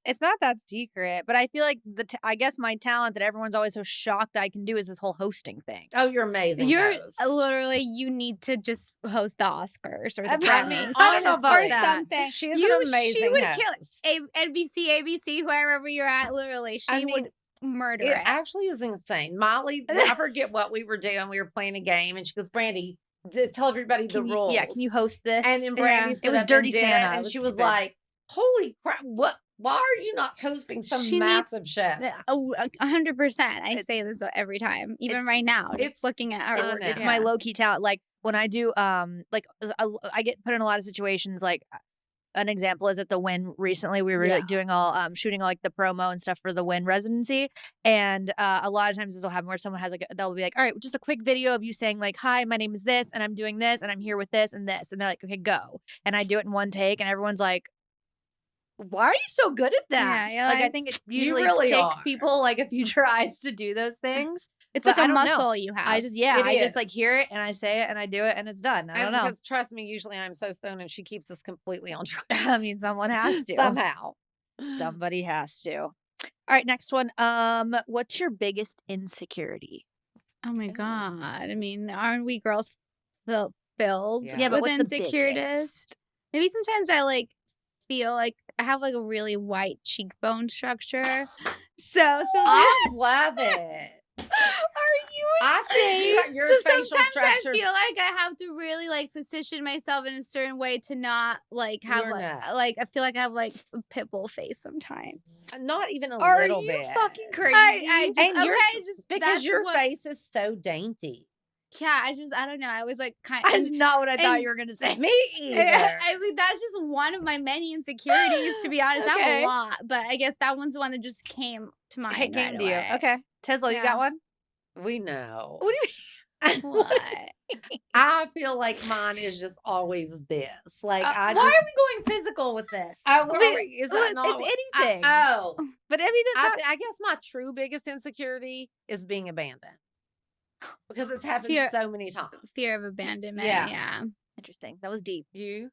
S1: It's not that secret, but I feel like I guess my talent that everyone's always so shocked I can do is this whole hosting thing.
S2: Oh, you're amazing.
S3: You're
S2: host.
S3: literally you need to just host the Oscars or the
S1: I mean,
S3: Grammys.
S1: I don't know
S3: or
S1: about that.
S3: something.
S2: She is
S3: You-
S2: an amazing
S3: she would
S2: host.
S3: kill NBC, ABC, wherever you're at. Literally, she
S2: I mean,
S3: would. murder
S2: It
S3: it.
S2: actually is insane. Molly, I forget what we were doing. We were playing a game, and she goes, Brandi, tell everybody the rules.
S1: Yeah, can you host this?
S2: And then
S3: Yeah.
S2: Brandi
S1: It
S2: stood
S1: was
S2: up
S1: Dirty
S2: and did
S1: Santa.
S2: it,
S1: It
S2: and
S1: was
S2: she was
S1: stupid.
S2: like, holy crap, what? Why are you not hosting some
S3: She needs-
S2: massive show?
S3: 100%. I say this every time, even
S1: it's-
S3: right now,
S2: it's-
S3: just looking at her.
S1: It's my low key talent. Like when I do, like I get put in a lot of situations. Like an example is at the Wynn recently. We were like doing all shooting all, like the promo and stuff for the Wynn residency, and a lot of times this will happen where someone has like they'll be like, all right, just a quick video of you saying like, hi, my name is this, and I'm doing this, and I'm here with this and this, and they're like, okay, go, and I do it in one take, and everyone's like, why are you so good at that?
S3: Yeah,
S1: like I
S3: like,
S1: think it
S2: you
S1: usually
S2: really
S1: takes
S2: are.
S1: people like a few tries to do those things.
S3: It's
S1: But
S3: like
S1: I
S3: a
S1: don't know.
S3: muscle you have.
S1: I just
S2: It
S1: I just
S2: is.
S1: like hear it and I say it and I do it and it's done. I don't know.
S2: Because trust me, usually I'm so stoned, and she keeps us completely on track.
S1: I mean, someone has to.
S2: Somehow.
S1: Somebody has to. All right, next one. What's your biggest insecurity?
S3: Oh my god! I mean, aren't we girls filled
S2: Yeah,
S1: but
S3: with
S1: what's the
S3: insecurities?
S1: biggest?
S3: Maybe sometimes I like feel like I have like a really white cheekbone structure. So sometimes
S2: I love it.
S3: are you
S2: I
S3: insane?
S2: think your
S3: So
S2: facial
S3: sometimes I
S2: structures.
S3: feel like I have to really like position myself in a certain way to not like have
S2: You're
S3: like,
S2: not.
S3: like I feel like I have like a pit bull face sometimes.
S2: Not even a
S1: Are
S2: little
S1: you
S2: bit.
S1: fucking crazy?
S3: I just
S2: And you're
S3: okay, just
S2: because
S3: that's
S2: your
S3: what-
S2: face is so dainty.
S3: Yeah, I don't know. I was like kind
S1: That's not what I thought
S3: and-
S1: you were gonna say.
S2: Me either.
S3: I mean, that's just one of my many insecurities, to be honest. I have
S1: Okay.
S3: a lot, but I guess that one's the one that just came to mind.
S1: It came
S3: right
S1: to you.
S3: away.
S1: Okay, Tesla, you
S3: Yeah.
S1: got one?
S2: We know.
S1: What do you
S3: What?
S2: I feel like mine is just always this. Like
S1: Why
S2: I
S1: are
S2: just.
S1: we going physical with this?
S2: Is that not
S1: it's
S2: what-
S1: anything.
S2: oh,
S1: But I mean, that's
S2: I guess my true biggest insecurity is being abandoned because it's happened
S3: Fear-
S2: so many times.
S3: Fear of abandonment.
S2: Yeah.
S3: Yeah.
S1: interesting. That was deep.
S2: You?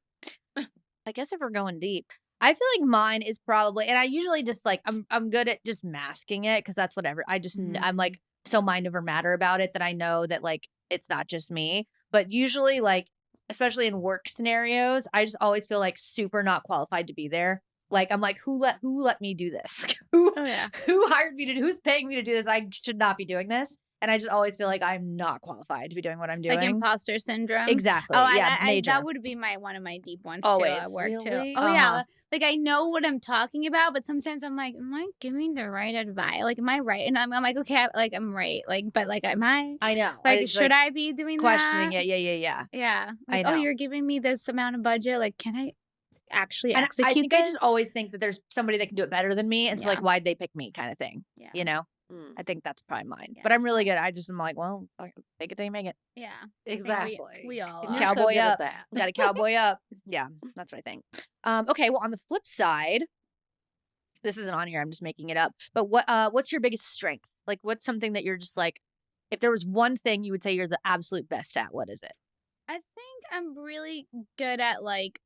S1: I guess if we're going deep, I feel like mine is probably, and I usually just like I'm good at just masking it because that's whatever. I just I'm like so mind over matter about it that I know that like it's not just me. But usually, like especially in work scenarios, I just always feel like super not qualified to be there. Like I'm like, who let me do this? who
S3: Oh yeah.
S1: who hired me to? Who's paying me to do this? I should not be doing this. And I just always feel like I'm not qualified to be doing what I'm doing.
S3: Like imposter syndrome.
S1: Exactly.
S3: Oh,
S1: yeah,
S3: I,
S1: that
S3: that would be one of my deep ones too
S1: Always.
S3: at work too.
S2: Really?
S3: Oh yeah,
S1: Uh-huh.
S3: like I know what I'm talking about, but sometimes I'm like, am I giving the right advice? Like, am I right? And I'm like, okay, I'm right. Like, but like, am I?
S1: I know.
S3: Like,
S1: It's
S3: should I be doing
S1: questioning
S3: that?
S1: it? Yeah.
S3: Yeah.
S1: I
S3: Like,
S1: know.
S3: oh, you're giving me this amount of budget. Like, can I actually
S1: And
S3: execute
S1: I think
S3: this?
S1: I just always think that there's somebody that can do it better than me, and so
S3: Yeah.
S1: like, why'd they pick me, kind of thing.
S3: Yeah.
S1: You know,
S2: Mm,
S1: I think that's probably mine.
S3: Yeah.
S1: But I'm really good. I'm like, well, fuck it, make it till you make it.
S3: Yeah. I think
S2: exactly.
S3: We all
S2: And
S3: are.
S2: you're so
S1: Cowboy
S2: good at
S1: up.
S2: that.
S1: Got a cowboy up. Yeah, that's what I think. Okay, well, on the flip side, this isn't on here. I'm just making it up. But what's your biggest strength? Like, what's something that you're just like, if there was one thing you would say you're the absolute best at, what is it?
S3: I think I'm really good at like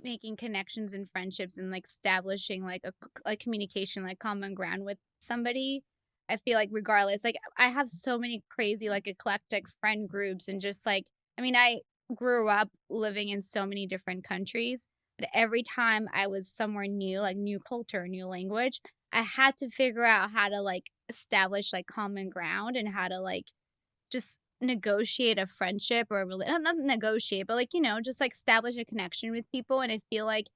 S3: making connections and friendships and like establishing like a communication, like common ground with somebody. I feel like regardless, like I have so many crazy like eclectic friend groups and just like, I mean, I grew up living in so many different countries, but every time I was somewhere new, like new culture, new language, I had to figure out how to like establish like common ground and how to like just negotiate a friendship or a not negotiate, but like, you know, just like establish a connection with people. And I feel like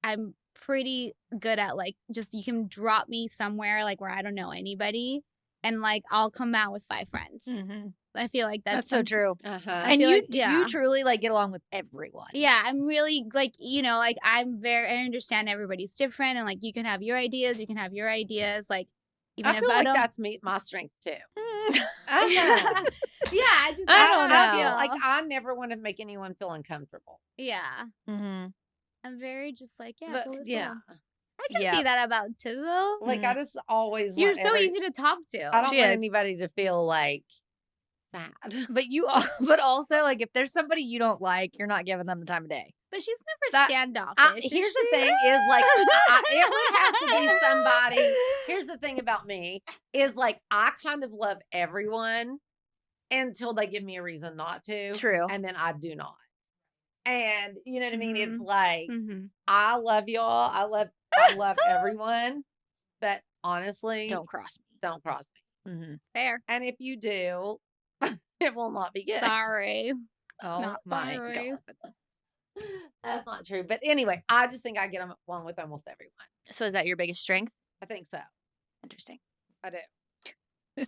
S3: I'm pretty good at like, just you can drop me somewhere like where I don't know anybody and like I'll come out with 5 friends. I feel like that's
S1: so
S3: some-
S1: true.
S2: Uh-huh.
S3: I
S1: And
S3: feel
S1: you,
S3: like- yeah.
S1: you truly like get along with everyone.
S3: Yeah, I'm really like, you know, like I understand everybody's different and like you can have your ideas, like even
S2: I
S3: if
S2: feel
S3: I
S2: like
S3: don't
S2: that's my strength too.
S1: Mm.
S2: I know.
S3: yeah, I just
S1: I
S3: that's
S1: don't
S3: what I
S1: know.
S3: feel.
S2: Like I never want to make anyone feel uncomfortable.
S3: yeah.
S1: Mm-hmm.
S3: I'm very just like, yeah,
S2: But
S3: go with
S2: yeah,
S3: the flow. I can
S1: Yeah.
S3: see that about Tizzle.
S2: like I just always
S3: You're
S2: want
S3: so easy to talk to.
S2: I don't
S1: She
S2: want
S1: is.
S2: anybody to feel like sad.
S1: But also like if there's somebody you don't like, you're not giving them the time of day.
S3: But she's never
S2: That-
S3: standoffish. is
S2: Here's the
S3: she?
S2: thing is like it would have to be somebody. Here's the thing about me is like I kind of love everyone until they give me a reason not to.
S1: True.
S2: And then I do not. And you know what I mean? It's
S3: Mhm.
S2: like
S3: Mhm.
S2: I love y'all. I love everyone. But honestly,
S1: Don't cross me.
S2: don't cross me.
S1: Mm-hmm.
S3: Fair.
S2: And if you do, it will not be good.
S3: Sorry.
S1: Oh
S3: Not
S1: my
S3: sorry.
S1: God.
S2: That's not true. But anyway, I just think I get along with almost everyone.
S1: So is that your biggest strength?
S2: I think so.
S1: Interesting.
S2: I do.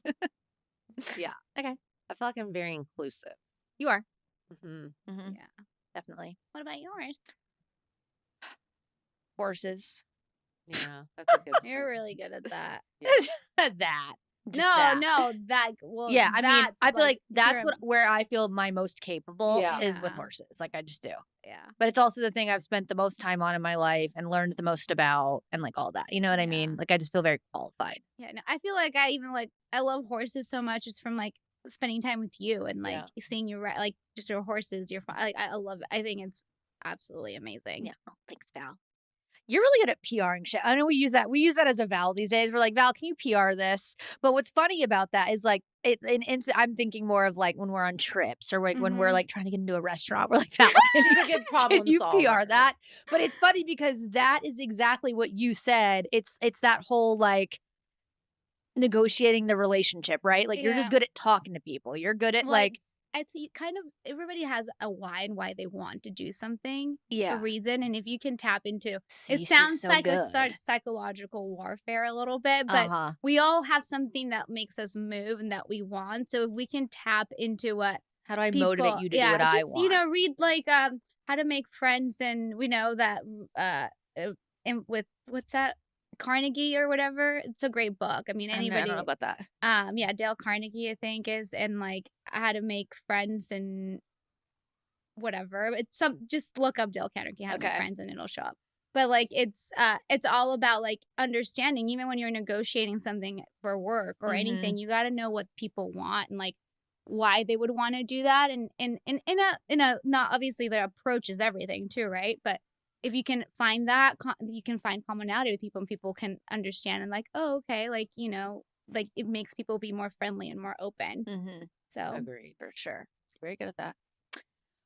S2: Yeah.
S1: Okay.
S2: I feel like I'm very inclusive.
S1: You are.
S2: Mm-hmm.
S1: Mm-hmm.
S3: Yeah.
S1: Definitely.
S3: What about yours?
S1: Horses.
S2: Yeah, that's a good
S3: You're
S2: story.
S3: really good at that.
S2: Yeah.
S1: that. Just
S3: No,
S1: that.
S3: no, that. Well,
S1: Yeah, I mean,
S3: that's,
S1: I feel like that's
S3: pure-
S1: where I feel my most capable
S2: Yeah.
S1: is with
S3: Yeah.
S1: horses. Like I just do.
S3: Yeah.
S1: But it's also the thing I've spent the most time on in my life and learned the most about and like all that. You know what I mean?
S3: Yeah.
S1: Like I just feel very qualified.
S3: Yeah, no, I feel like I love horses so much just from like spending time with you and like seeing you like just your horses, your like I love it. I think it's absolutely amazing.
S1: Yeah. Oh, thanks, Val. You're really good at PRing shit. I know we use that as a Val these days. We're like, Val, can you PR this? But what's funny about that is like I'm thinking more of like when we're on trips or like when we're like trying to get into a restaurant. We're like, Val,
S2: She's a good problem
S1: can you
S2: solver.
S1: PR that? But it's funny because that is exactly what you said. It's that whole like negotiating the relationship, right? Like you're just good at talking to people. You're good at like
S3: it's kind of everybody has a why and why they want to do something,
S1: yeah.
S3: a reason, and if you can tap into
S1: See,
S3: it
S1: she's
S3: sounds
S1: so
S3: like
S1: good.
S3: it's psychological warfare a little bit, but we all have something that makes us move and that we want. So if we can tap into what
S1: how do I
S3: people,
S1: motivate you to do what I want?
S3: You know, read like How to Make Friends, and we know that and with what's that? Carnegie or whatever. It's a great book. I mean, anybody.
S1: I don't know about that.
S3: Yeah, Dale Carnegie, I think, is, and like How to Make Friends and whatever. It's just look up Dale Carnegie, How to Make Friends, and it'll show up. But like it's all about like understanding, even when you're negotiating something for work or anything, you got to know what people want and like why they would want to do that. And in a not obviously the approach is everything too, right? But if you can find that, you can find commonality with people and people can understand and like, oh, okay, like, you know, like it makes people be more friendly and more open. So
S2: Agreed.
S1: For sure. Very good at that.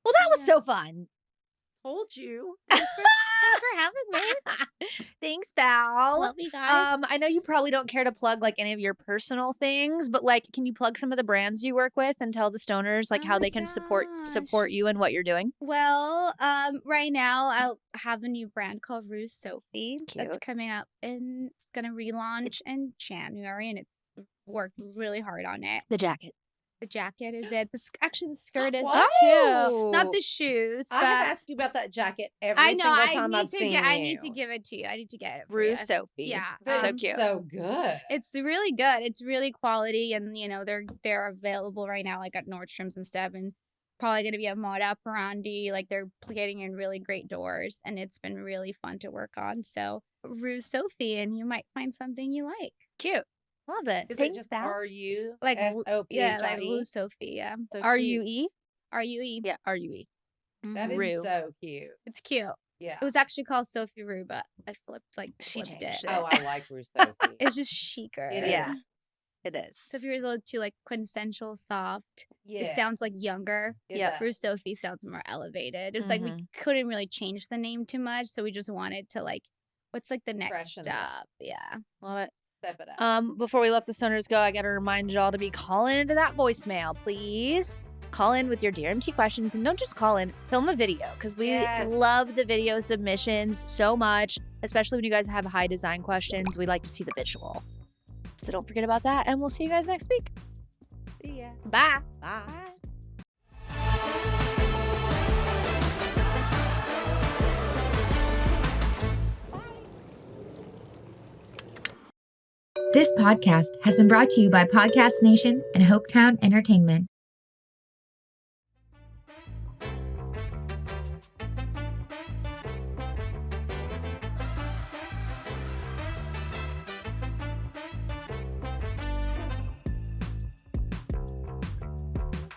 S1: Well, that was so fun.
S2: Told you.
S3: Thanks for having me.
S1: Thanks, Val.
S3: Love you guys.
S1: I know you probably don't care to plug like any of your personal things, but like, can you plug some of the brands you work with and tell the stoners like how they can support you and what you're doing?
S3: Well, right now I'll have a new brand called Rue Sophie that's coming up and it's gonna relaunch in January, and it's worked really hard on it.
S1: The jacket.
S3: The jacket is it. Actually, the skirt is
S2: Whoa.
S3: too. Not the shoes. But
S2: I have asked you about that jacket every
S3: I know.
S2: single time I've seen you.
S3: I need to give it to you. I need to get it. For
S1: Rue
S3: you.
S1: Sophie.
S3: Yeah,
S1: so cute.
S2: So good.
S3: It's really good. It's really quality, and you know they're available right now, like at Nordstrom's and stuff, and probably going to be at Moda, Brandi. Like they're getting in really great doors, and it's been really fun to work on. So Rue Sophie, and you might find something you like.
S1: Cute. Love it.
S2: Is
S1: Thanks,
S2: it just
S1: Val.
S2: R-U?
S3: Like
S2: S-O-P-H-I-E?
S3: yeah, like Rue Sophie. Yeah,
S2: So
S1: R-U-E?
S3: R-U-E.
S1: Yeah, R-U-E.
S2: That is
S1: Rue.
S2: so cute.
S3: It's cute.
S2: Yeah.
S3: It was actually called Sophie Rue, but I
S1: She
S3: flipped
S1: changed it.
S2: Oh, I like Rue Sophie.
S3: It's just chicer.
S2: It is.
S1: Yeah. It is.
S3: Sophie Rue is a little too like quintessential soft.
S2: Yeah.
S3: It sounds like younger.
S1: Yeah.
S3: Rue Sophie sounds more elevated. It's like we couldn't really change the name too much, so we just wanted to like, what's like the next
S2: Freshen it
S3: step?
S2: up.
S3: Yeah.
S1: Love it.
S2: Step it up.
S1: Before we let the stoners go, I gotta remind y'all to be calling into that voicemail, please. Call in with your Dear MT questions, and don't just call in, film a video, because we love the video submissions so much, especially when you guys have high design questions. We like to see the visual. So don't forget about that, and we'll see you guys next week.
S2: See ya.
S1: Bye.
S2: Bye.
S6: This podcast has been brought to you by Podcast Nation and Hopetown Entertainment.